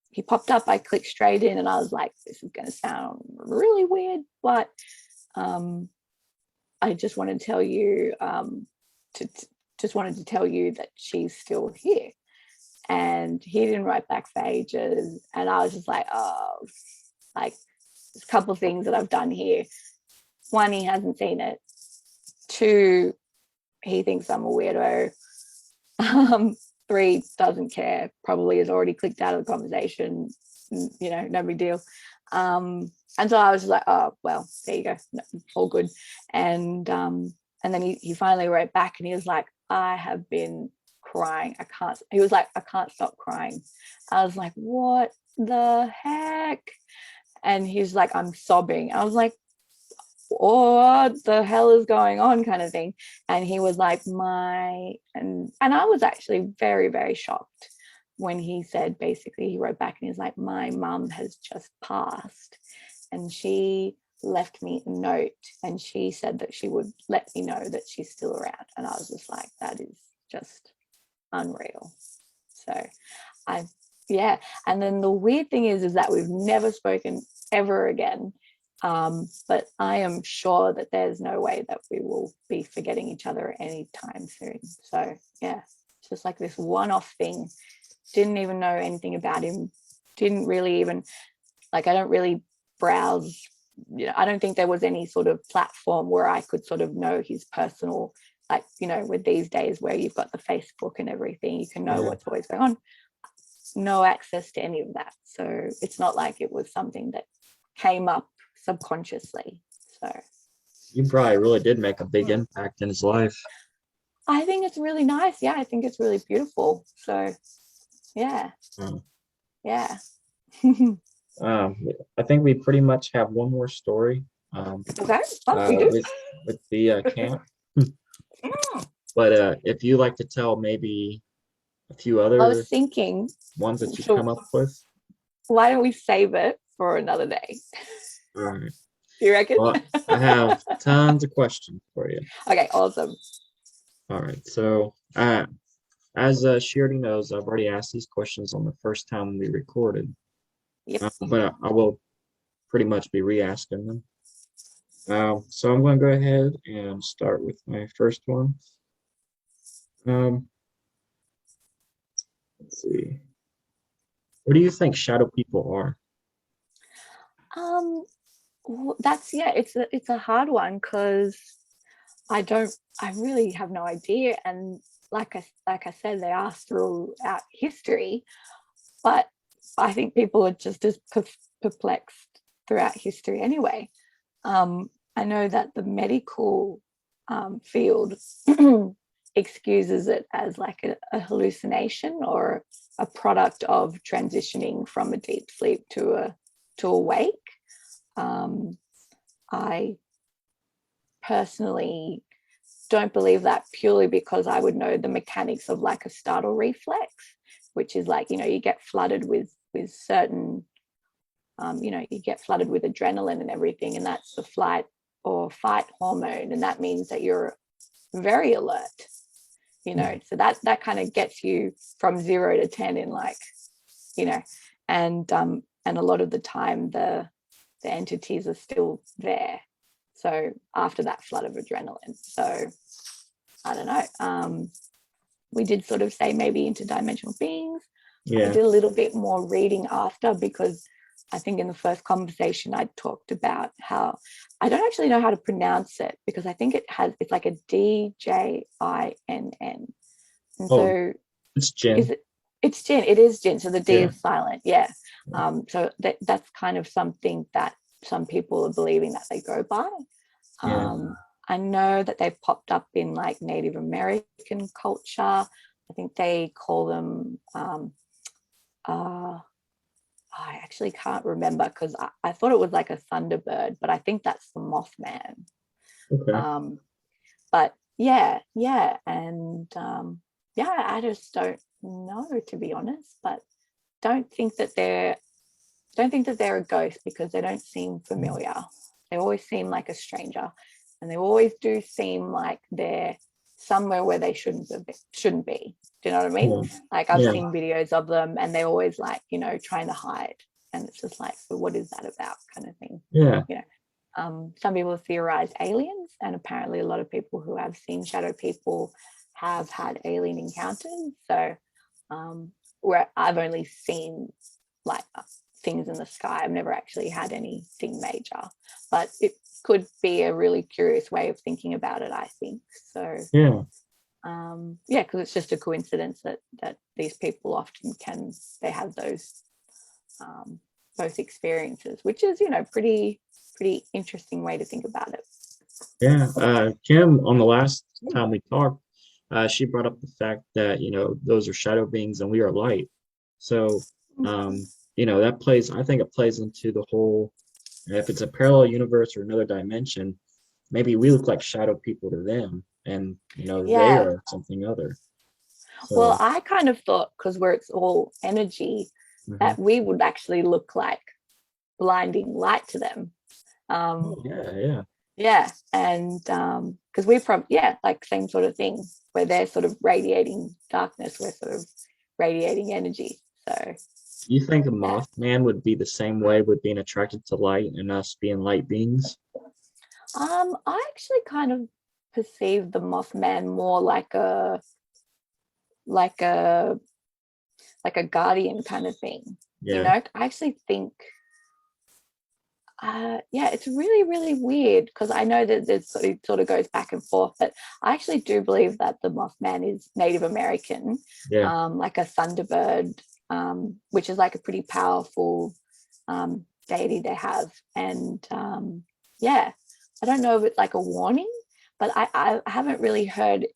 he popped up. I clicked straight in, and I was like, this is going to sound really weird, but I just wanted to tell you, that she's still here. And he didn't write back for ages, and I was just like, oh, like, there's a couple of things that I've done here. One, he hasn't seen it. Two, he thinks I'm a weirdo. 3, doesn't care, probably has already clicked out of the conversation, no big deal. And so I was just like, oh, well, there you go, no, all good. And then he finally wrote back, and he was like, I have been crying. He was like, I can't stop crying. I was like, what the heck? And he's like, I'm sobbing. I was like, what the hell is going on, kind of thing. And he was like, and I was actually very, very shocked when he said, basically, he wrote back and he's like, my mum has just passed, and she left me a note, and she said that she would let me know that she's still around. And I was just like, that is just unreal. So and then the weird thing is that we've never spoken ever again. But I am sure that there's no way that we will be forgetting each other anytime soon. So yeah, it's just like this one-off thing. Didn't even know anything about him. Didn't really even, like, I don't really browse, I don't think there was any sort of platform where I could sort of know his personal, like, with these days where you've got the Facebook and everything, you can know what's always going on. No access to any of that. So it's not like it was something that came up subconsciously. So You probably really did make a big impact in his life. I think it's really nice. Yeah, I think it's really beautiful. So yeah. Yeah. I think we pretty much have one more story. Okay. We do. With the camp. But if you like to tell maybe a few other I was thinking ones that you come up with. Why don't we save it for another day? All right. Do you reckon? Well, I have tons of questions for you. Okay, awesome. All right. So as she already knows, I've already asked these questions on the first time we recorded. Yep. but I will pretty much be re-asking them. So I'm going to go ahead and start with my first one. Um, let's see. What do you think shadow people are? That's it's a hard one because I really have no idea. And like I said, they are throughout history, but I think people are just as perplexed throughout history anyway. I know that the medical field excuses it as like a hallucination or a product of transitioning from a deep sleep to awake. I personally don't believe that purely because I would know the mechanics of like a startle reflex, which is like, you get flooded with certain, you get flooded with adrenaline and everything, and that's the flight or fight hormone, and that means that you're very alert, so that kind of gets you from 0 to 10 in like, and a lot of the time the entities are still there. So after that flood of adrenaline. So I don't know. We did sort of say maybe interdimensional beings. I Yeah. did a little bit more reading after because I think in the first conversation I talked about how I don't actually know how to pronounce it because I think it's like a DJINN. And Oh, so it's Jin. it's Jin. It is Jin. So the D Yeah. is silent. Yeah. So that's kind of something that some people are believing that they go by. Yeah. I know that they've popped up in like Native American culture. I think they call them, I actually can't remember because I thought it was like a thunderbird, but I think that's the Mothman. Okay. But yeah. And I just don't know, to be honest, but don't think that they're a ghost because they don't seem familiar. They always seem like a stranger, and they always do seem like they're somewhere where they shouldn't be. Do you know what I mean? Yeah. Like I've Yeah. seen videos of them and they're always like, trying to hide. And it's just like, so what is that about, kind of thing? Yeah. Some people theorize aliens, and apparently a lot of people who have seen shadow people have had alien encounters. So where I've only seen like things in the sky, I've never actually had anything major, but it could be a really curious way of thinking about it, I think. So Yeah. because it's just a coincidence that these people often they have those both experiences, which is pretty interesting way to think about it. Yeah. Kim, on the last time we talked, she brought up the fact that, those are shadow beings and we are light. So, I think it plays into the whole, if it's a parallel universe or another dimension, maybe we look like shadow people to them and, they Yeah. are something other. Well, So, I kind of thought because where it's all energy mhm. that we would actually look like blinding light to them. Oh, yeah. Yeah, and because we're from like same sort of thing where they're sort of radiating darkness, we're sort of radiating energy. So You think a Mothman would be the same way with being attracted to light and us being light beings? I actually kind of perceive the Mothman more like a like a guardian kind of thing. Yeah. I actually think it's really, really weird because I know that it sort of goes back and forth, but I actually do believe that the Mothman is Native American, Yeah. like a thunderbird, which is like a pretty powerful deity they have. And I don't know if it's like a warning, but I haven't really heard.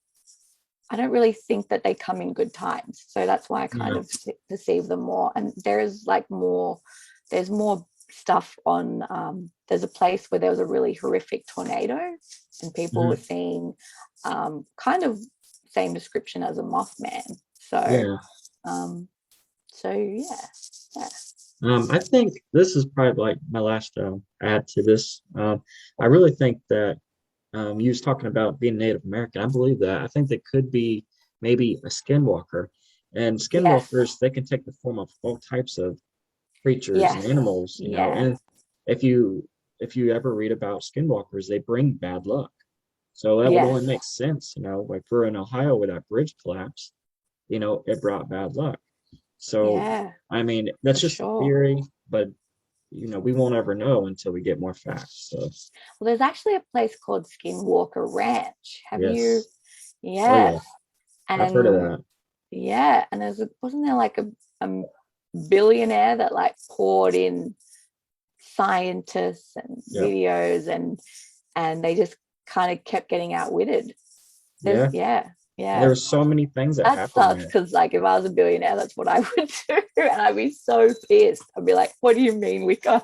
I don't really think that they come in good times, so that's why I kind of perceive them more. And there's more stuff on. There's a place where there was a really horrific tornado, and people were seeing kind of same description as a Mothman. So, Yeah. yeah. I think this is probably like my last add to this. I really think that you was talking about being Native American. I believe that. I think they could be maybe a skinwalker. And Yes. skinwalkers, they can take the form of all types of creatures and Yes. animals, you know. Yeah. And if you ever read about skinwalkers, they bring bad luck. So that would only Yes. make sense, you know, like we're in Ohio where that bridge collapsed, you know, it brought bad luck. So, Yeah, I mean, that's for just a sure. theory, but you know, we won't ever know until we get more facts. So, Well, there's actually a place called Skinwalker Ranch. Have you? yes. Oh yeah, Yes. I've heard of And that. yeah, and wasn't there like a billionaire that like poured in scientists and Yeah. videos, and they just kind of kept getting outwitted. There's Yeah. yeah, And there yeah. were so many things that That happened sucks there. because like if I was a billionaire, that's what I would do. And I'd be so pissed. I'd be like, what do you mean we can't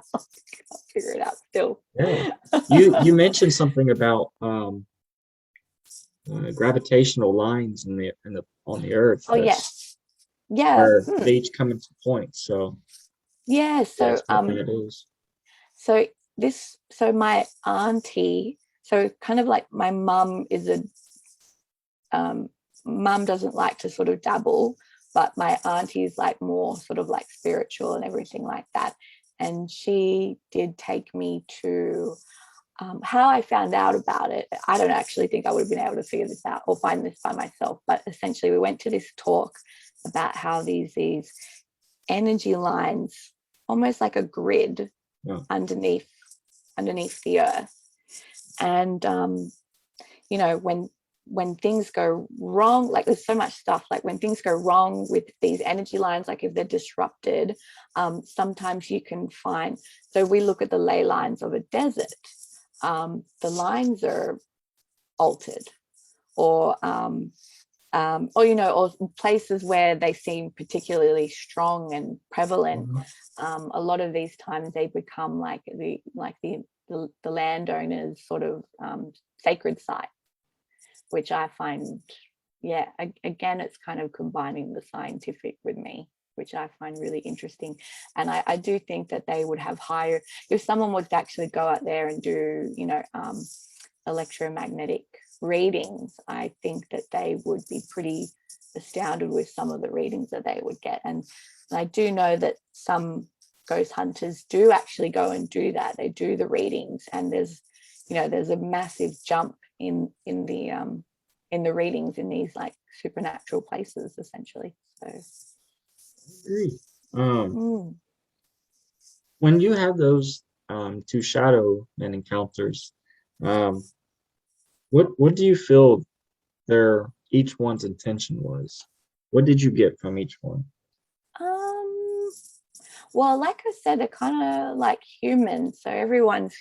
figure it out still? Yeah. You mentioned something about gravitational lines in the on the Earth Oh that yes. Yeah. where they each come into point. So Yeah. yes, what that is. So so my auntie, so kind of like my mum is a mum doesn't like to sort of dabble, but my auntie is like more sort of like spiritual and everything like that. And she did take me to how I found out about it. I don't actually think I would have been able to figure this out or find this by myself, but essentially we went to this talk about how these energy lines, almost like a grid, Yeah. underneath the earth. And you know, when things go wrong, like there's so much stuff, like when things go wrong with these energy lines, like if they're disrupted, sometimes you can find, so we look at the ley lines of a desert, the lines are altered, or you know, or places where they seem particularly strong and prevalent. Mhm. A lot of these times they become like the landowner's sort of sacred site, which I find, yeah, again, it's kind of combining the scientific with me, which I find really interesting. And I do think that they would have higher, if someone was to actually go out there and do, you know, electromagnetic readings, I think that they would be pretty astounded with some of the readings that they would get. And I do know that some ghost hunters do actually go and do that. They do the readings, and there's, you know, there's a massive jump in the readings in these like supernatural places, essentially. So I agree. Um, mm. when you have those two shadow men encounters, um, what do you feel their each one's intention was? What did you get from each one? um well, like I said, they're kind of like humans, so everyone's,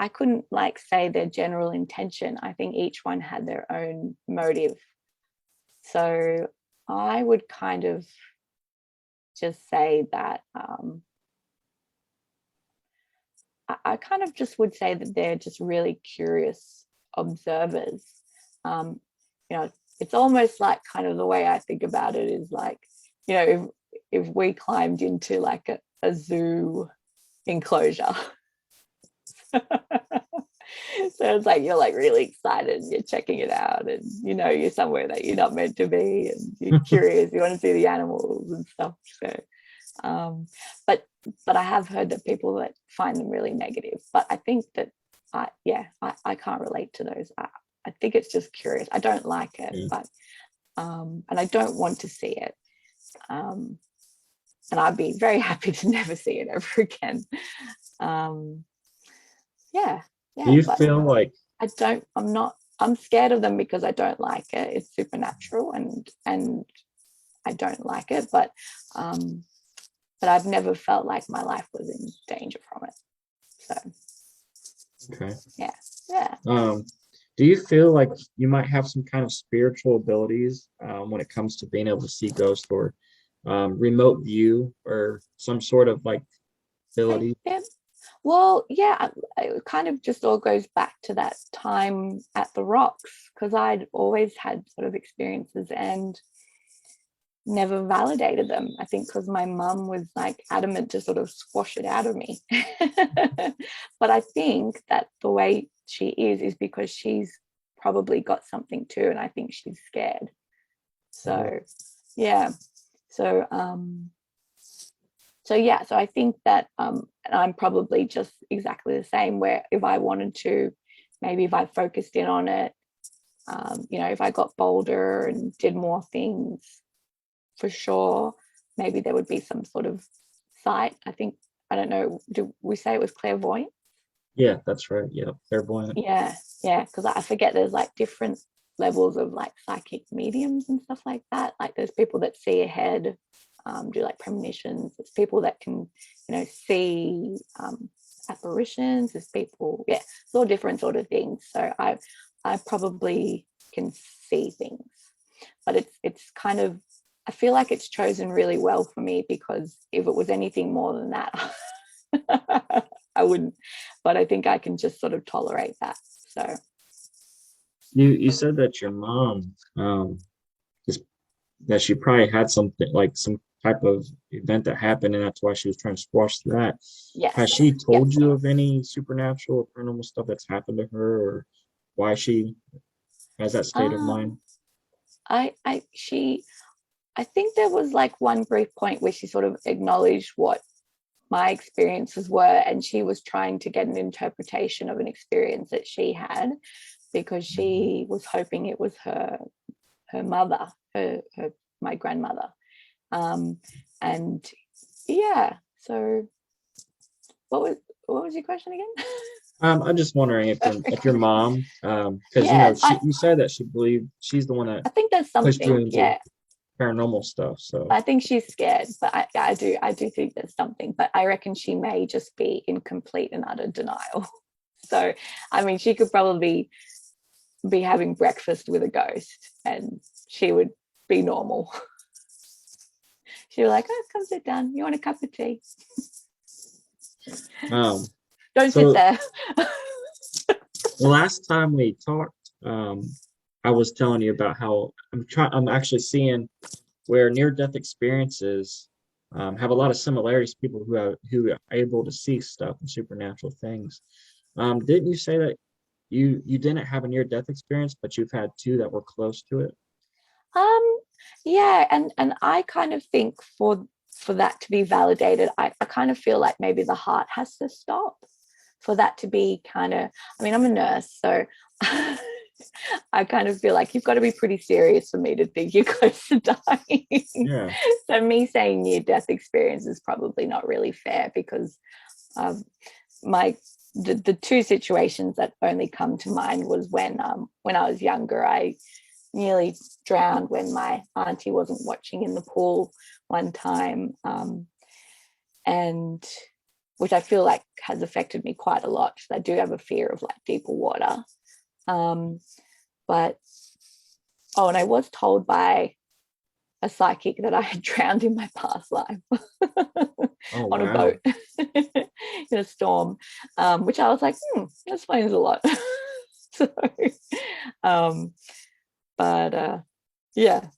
I couldn't like say their general intention. I think each one had their own motive. So I would kind of just say that I kind of just would say that they're just really curious observers. Um, you know, it's almost like kind of the way I think about it is like, you know, if we climbed into like a zoo enclosure. So it's like you're like really excited, you're checking it out, and you know you're somewhere that you're not meant to be, and you're curious, you want to see the animals and stuff. So um but I have heard that people that find them really negative, but I think that I can't relate to those. I think it's just curious. I don't like it, Yeah. but and I don't want to see it, and I'd be very happy to never see it ever again. um yeah, Do yeah, you but feel like I'm scared of them because I don't like it. It's supernatural, and I don't like it, um I've never felt like my life was in danger from it. So okay? yeah, yeah. Do you feel like you might have some kind of spiritual abilities when it comes to being able to see ghosts or remote view or some sort of like ability? Yeah. Well, yeah, it kind of just all goes back to that time at the rocks, because I'd always had sort of experiences and never validated them. I think because my mum was like adamant to sort of squash it out of me. But I think that the way she is because she's probably got something too, and I think she's scared. Oh, So yeah. So yeah, so I think that and I'm probably just exactly the same, where if I wanted to, maybe if I focused in on it, if I got bolder and did more things, for sure, maybe there would be some sort of sight. I think, I don't know, do we say it was clairvoyant? Yeah, that's right. Yeah, clairvoyant. Yeah, because I forget there's like different levels of like psychic mediums and stuff like that. Like there's people that see ahead, do like premonitions. There's people that can, see apparitions. There's people, yeah, it's all different sort of things. So I probably can see things, but it's kind of, I feel like it's chosen really well for me, because if it was anything more than that, I wouldn't. But I think I can just sort of tolerate that. So You said that your mom is that she probably had something like some type of event that happened, and that's why she was trying to squash that. Has yes, she yeah. told you of any supernatural or paranormal stuff that's happened to her, or why she has that state of mind? Um, I think there was like one brief point where she sort of acknowledged what my experiences were, and she was trying to get an interpretation of an experience that she had, because she was hoping it was her mother, my grandmother. And yeah, so what was your question again? I'm just wondering if your mom, because Yeah, you said that she believed she's the one that I think there's pushed you something. into Yeah, paranormal stuff. So I think she's scared, but I do think there's something, but I reckon she may just be in complete and utter denial. So, I mean, she could probably be having breakfast with a ghost and she would be normal. She'd be like, oh, come sit down. You want a cup of tea? um, Don't sit so there. the last time we talked, I was telling you about how I'm actually seeing where near-death experiences have a lot of similarities to people who are able to see stuff and supernatural things. Didn't you say that you didn't have a near-death experience, but you've had two that were close to it? Um, yeah, and I kind of think for that to be validated, I kind of feel like maybe the heart has to stop for that to be kind of, I mean, I'm a nurse, so I kind of feel like you've got to be pretty serious for me to think you're close to dying. Yeah. So me saying near death experience is probably not really fair, because um, my the two situations that only come to mind was when I was younger, I nearly drowned when my auntie wasn't watching in the pool one time, and which I feel like has affected me quite a lot, because I do have a fear of like deeper water. But and I was told by a psychic that I had drowned in my past life Oh, on a wow. boat in a storm, which I was like, that explains a lot. So, but yeah,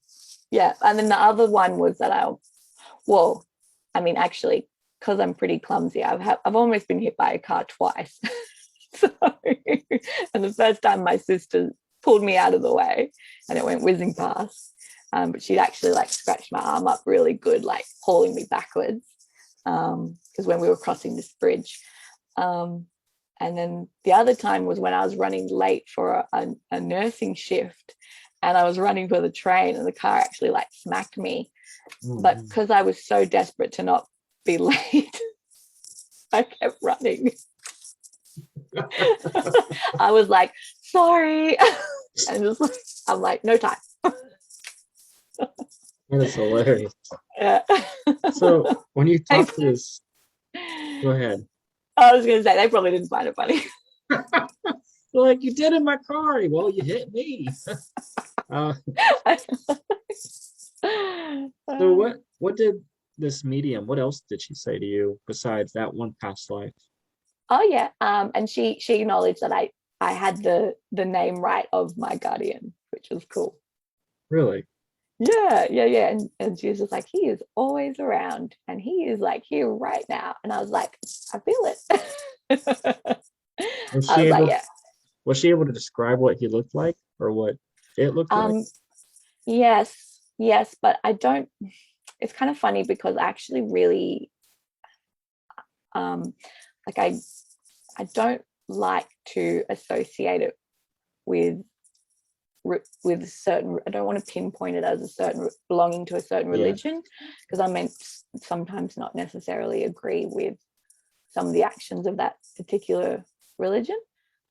and then the other one was that I mean, actually, because I'm pretty clumsy, I've almost been hit by a car twice. So, and the first time my sister pulled me out of the way and it went whizzing past, but she'd actually like scratched my arm up really good, like hauling me backwards, because when we were crossing this bridge. And then the other time was when I was running late for a nursing shift, and I was running for the train and the car actually like smacked me. But because I was so desperate to not be late, I kept running. I was like, sorry. And just like, I'm like, no time. That is hilarious. Yeah. So when you talk to this, go ahead. I was gonna say they probably didn't find it funny. Like, you did in my car. Well, you hit me. So what did this medium, what else did she say to you besides that one past life? Oh yeah. And she acknowledged that I had the name right of my guardian, which was cool. Really? Yeah. And she was just like, he is always around and he is like here right now. And I was like, I feel it. Was I she was like, able yeah. was she able to describe what he looked like or what it looked like? Yes, but I don't, it's kind of funny because I actually really Like I don't like to associate it with certain, I don't want to pinpoint it as a certain belonging to a certain religion, because I meant sometimes not necessarily agree with some of the actions of that particular religion.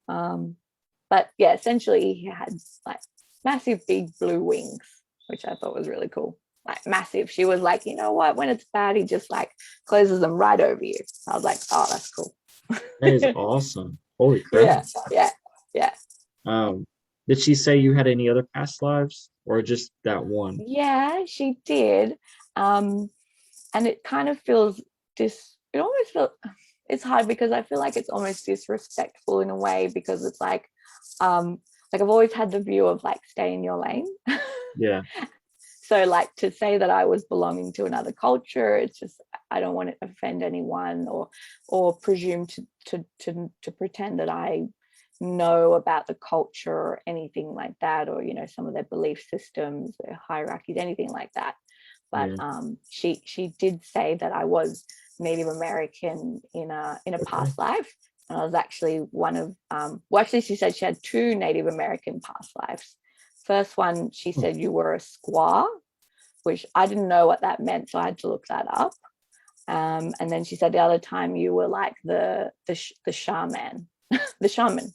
But yeah, essentially he had like massive big blue wings, which I thought was really cool. Like massive. She was like, you know what, when it's bad, he just like closes them right over you. I was like, oh, that's cool. That is awesome. Holy crap. Yeah. Did she say you had any other past lives or just that one? Yeah, she did. And it kind of feels it almost feels, it's hard because I feel like it's almost disrespectful in a way, because it's like I've always had the view of like, stay in your lane. Yeah. So like to say that I was belonging to another culture, it's just, I don't want to offend anyone or presume to pretend that I know about the culture or anything like that, or some of their belief systems, their hierarchies, anything like that. But she did say that I was Native American in a past life, and I was actually one of well, actually she said she had 2 Native American past lives. First one, she said you were a squaw, which I didn't know what that meant, so I had to look that up. And then she said the other time you were like the shaman, the shaman.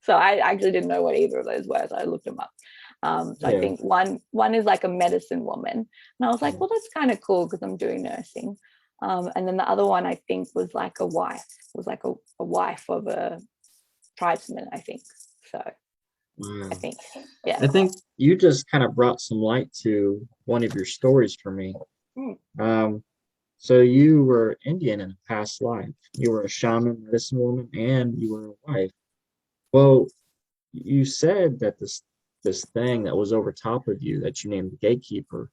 So I actually didn't know what either of those were, so I looked them up. So I think one is like a medicine woman, and I was like, well, that's kind of cool because I'm doing nursing. And then the other one I think was like a wife, a wife of a tribesman, I think. So I think, yeah. I think you just kind of brought some light to one of your stories for me. So you were Indian in a past life. You were a shaman, medicine woman, and you were a wife. Well, you said that this thing that was over top of you that you named the gatekeeper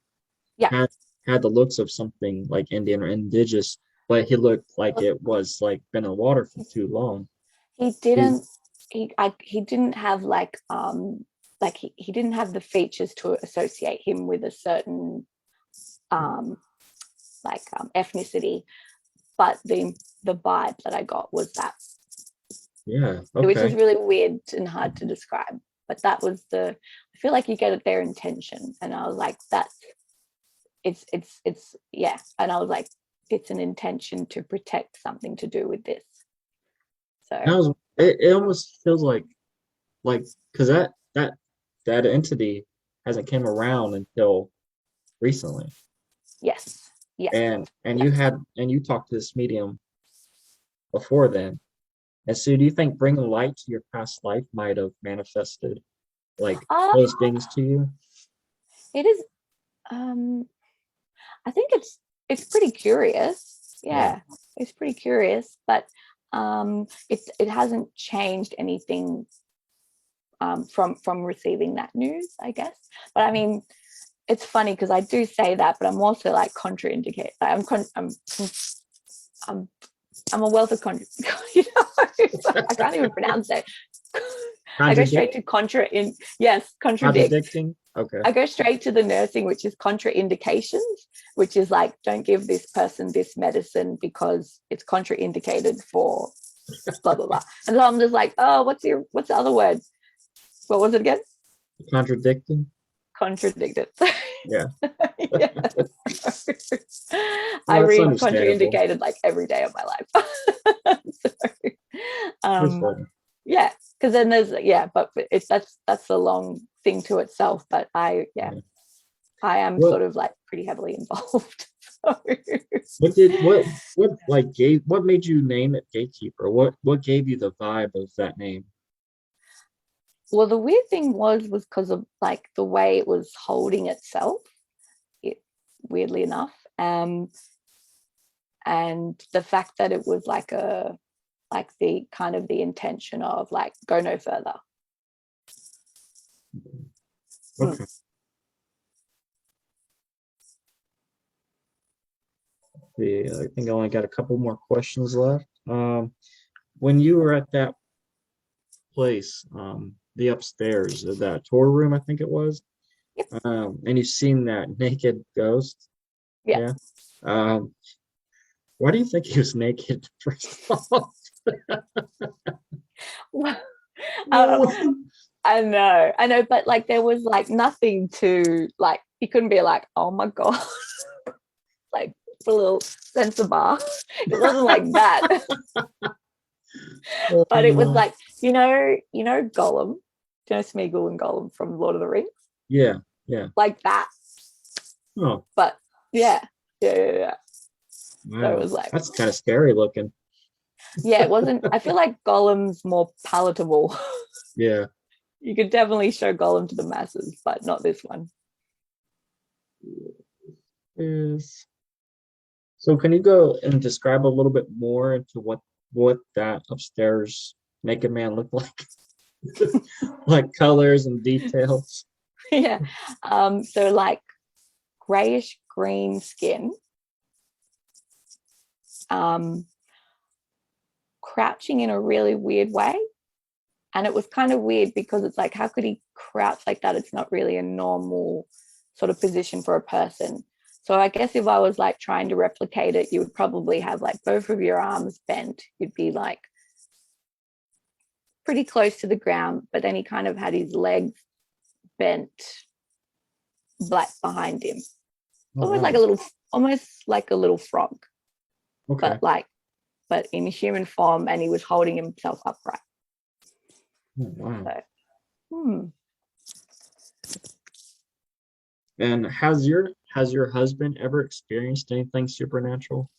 Yeah. had the looks of something like Indian or indigenous, but he looked like it was like been in the water for too long. He didn't he didn't have like he didn't have the features to associate him with a certain ethnicity, but the vibe that I got was that. Yeah. Which is Okay. really weird and hard to describe, but that was I feel like you get at their intention, and I was like, that's it's yeah, and I was like, it's an intention to protect something to do with this. So It almost feels like because that entity hasn't came around until recently. yes. And you talked to this medium before then. And so do you think bringing light to your past life might have manifested like those things to you? It is I think it's pretty curious. Yeah. It's pretty curious, but it hasn't changed anything from receiving that news, I guess. But I mean, it's funny because I do say that, but I'm also like contraindicated. I'm a wealth of contra. I can't even pronounce it. I go straight to contradicting. Okay. I go straight to the nursing, which is contraindications, which is like, don't give this person this medicine because it's contraindicated for blah blah blah. And so I'm just like, oh, what's the other word? What was it again? Contradicting. Contradicted. Yeah. I read contraindicated like every day of my life. Yeah, because then there's but that's a long thing to itself. But I am sort of like pretty heavily involved. What made you name it Gatekeeper? What gave you the vibe of that name? Well, the weird thing was because of like the way it was holding itself, weirdly enough, and the fact that it was like the kind of the intention of like, go no further. Okay. I think I only got a couple more questions left. When you were at that place, the upstairs, that tour room, I think it was, Yep. and you've seen that naked ghost. Yeah. Um, why do you think he was naked, first off? um, I know, but like there was like nothing to like. He couldn't be like, oh my god, like a little sensor bar. It wasn't like that, but it was like Gollum, Smeagol and Gollum from Lord of the Rings, Yeah, yeah. like that. Oh, But yeah. So it wow. was like, That's kind of scary looking. yeah, it wasn't. I feel like Gollum's more palatable. Yeah. You could definitely show Gollum to the masses, but not this one. Is so can you go and describe a little bit more into what that upstairs naked man looked like? Like colors and details. Yeah. So like grayish green skin, um, crouching in a really weird way. And it was kind of weird because it's like, how could he crouch like that? It's not really a normal sort of position for a person. So I guess if I was like trying to replicate it, you would probably have like both of your arms bent. You'd be like pretty close to the ground, but then he kind of had his legs bent black behind him. Oh Almost like wow. a little frog, Okay. but in human form, and he was holding himself upright. Oh, wow. So, And has your husband ever experienced anything supernatural?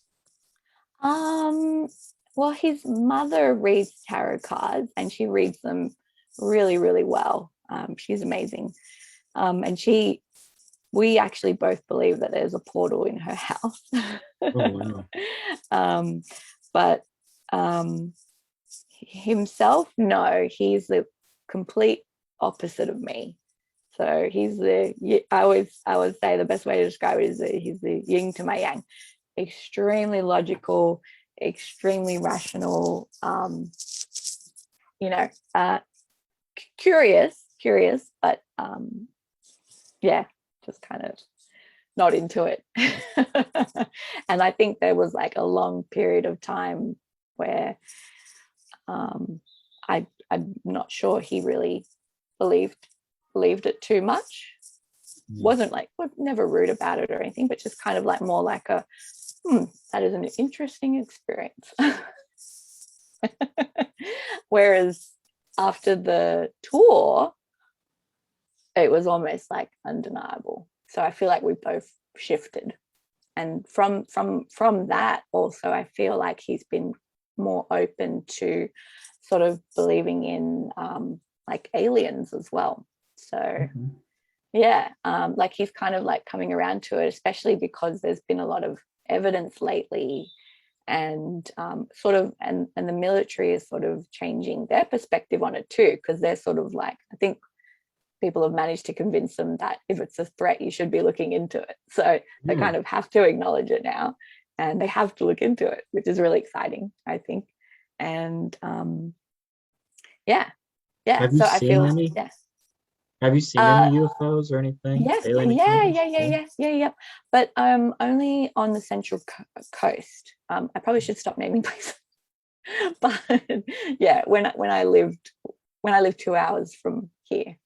well, his mother reads tarot cards and she reads them really, really well. She's amazing. And we actually both believe that there's a portal in her house. Oh wow. um, but himself, no, he's the complete opposite of me. So I always say the best way to describe it is that he's the yin to my yang, extremely logical, extremely rational, you know, curious, but yeah, just kind of not into it. And I think there was like a long period of time where I'm not sure he really believed it too much. Wasn't like, was never rude about it or anything, but just kind of like more like that is an interesting experience. Whereas after the tour, it was almost like undeniable. So I feel like we both shifted. And from that also, I feel like he's been more open to sort of believing in like aliens as well. So yeah, like he's kind of like coming around to it, especially because there's been a lot of evidence lately, and and the military is sort of changing their perspective on it too, because they're sort of like, I think people have managed to convince them that if it's a threat, you should be looking into it. So they kind of have to acknowledge it now, and they have to look into it, which is really exciting, I think. And yeah. Have you So I seen feel, any? yeah. Have you seen any UFOs or anything? Yes, Alien encounters? yeah. But only on the central coast. I probably should stop naming places. But yeah, when I lived 2 hours from here,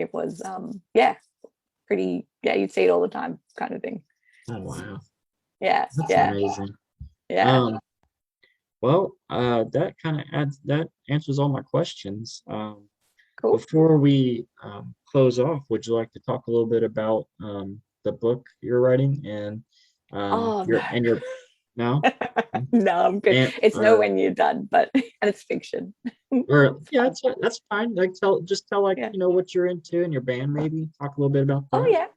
it was pretty, you'd see it all the time, kind of thing. Oh wow. Yeah, That's yeah, amazing. yeah. Well, that answers all my questions. Cool. Before we close off, would you like to talk a little bit about the book you're writing and Oh your no. and your no No, I'm good. and It's nowhere near done, but and it's fiction. or It's yeah, fine. that's fine. Like tell like Yeah. what you're into and your band, maybe talk a little bit about Oh that.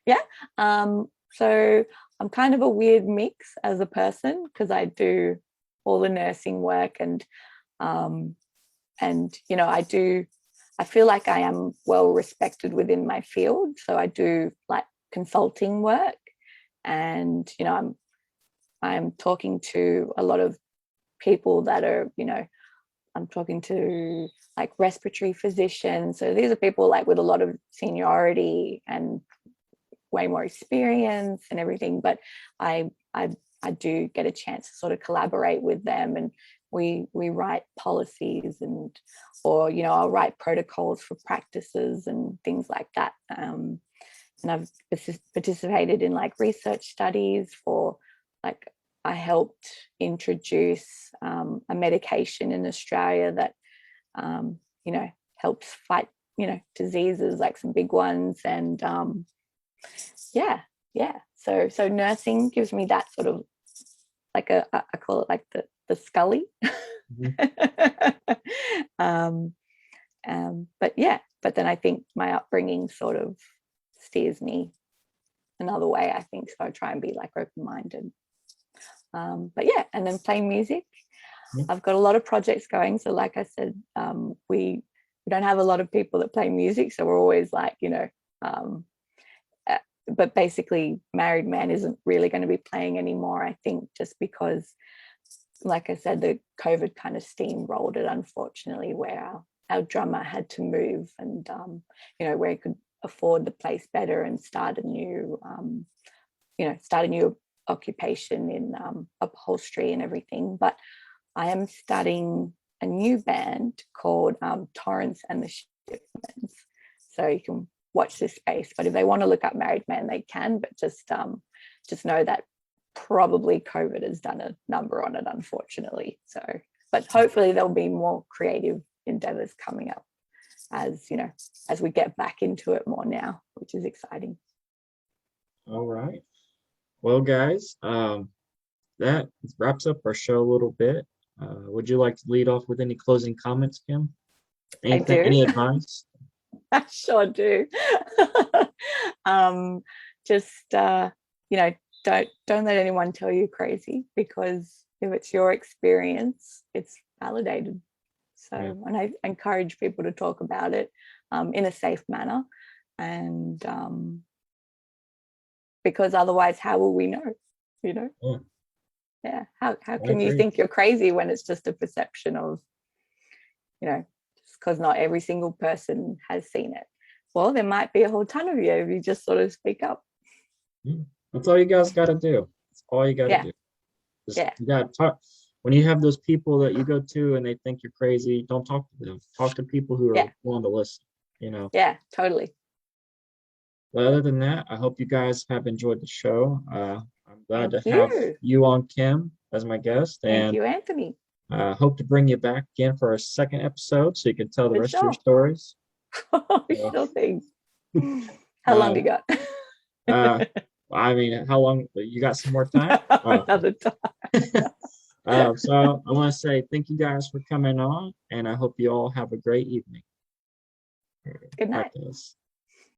yeah. So I'm kind of a weird mix as a person, because I do all the nursing work, and I feel like I am well respected within my field. So I do like consulting work, and I'm talking to a lot of people that are, I'm talking to like respiratory physicians. So these are people like with a lot of seniority and way more experience and everything, but I do get a chance to sort of collaborate with them, and we write policies, and or I'll write protocols for practices and things like that. And I've participated in like research studies for, like, I helped introduce a medication in Australia that helps fight diseases, like some big ones. And so nursing gives me that sort of like I call it like the Scully. But then I think my upbringing sort of steers me another way, I think, so I try and be like open-minded. And then playing music. I've got a lot of projects going, so like I said, we don't have a lot of people that play music, so we're always like, but basically Married Man isn't really going to be playing anymore, I think, just because, like I said, the COVID kind of steamrolled it, unfortunately, where our drummer had to move, and where he could afford the place better and start a new occupation in upholstery and everything. But I am starting a new band called Torrance and the Shipmans, so you can watch this space. But if they want to look up Married Man, they can, but just know that probably COVID has done a number on it, unfortunately. So, but hopefully there'll be more creative endeavors coming up as we get back into it more now, which is exciting. All right. Well, guys, that wraps up our show a little bit. Would you like to lead off with any closing comments, Kim? Anything, I do. any advice? I sure do. Don't let anyone tell you crazy, because if it's your experience, it's validated. So, and I encourage people to talk about it in a safe manner, and because otherwise, how will we know? How can you think you're crazy when it's just a perception of, just because not every single person has seen it? Well, there might be a whole ton of you if you just sort of speak up. That's all you guys got to do. That's all you got to do. You got to talk. When you have those people that you go to and they think you're crazy, don't talk to them. Talk to people who are willing to listen. Yeah, totally. But other than that, I hope you guys have enjoyed the show. I'm glad Thank to have you. you on, Kim, as my guest. Thank you, Anthony. Hope to bring you back again for our second episode so you can tell the rest of your stories. Sure thing. How long do you got? I mean, how long? You got some more time? Another time. So I want to say thank you guys for coming on, and I hope you all have a great evening. Good night. Bye, guys.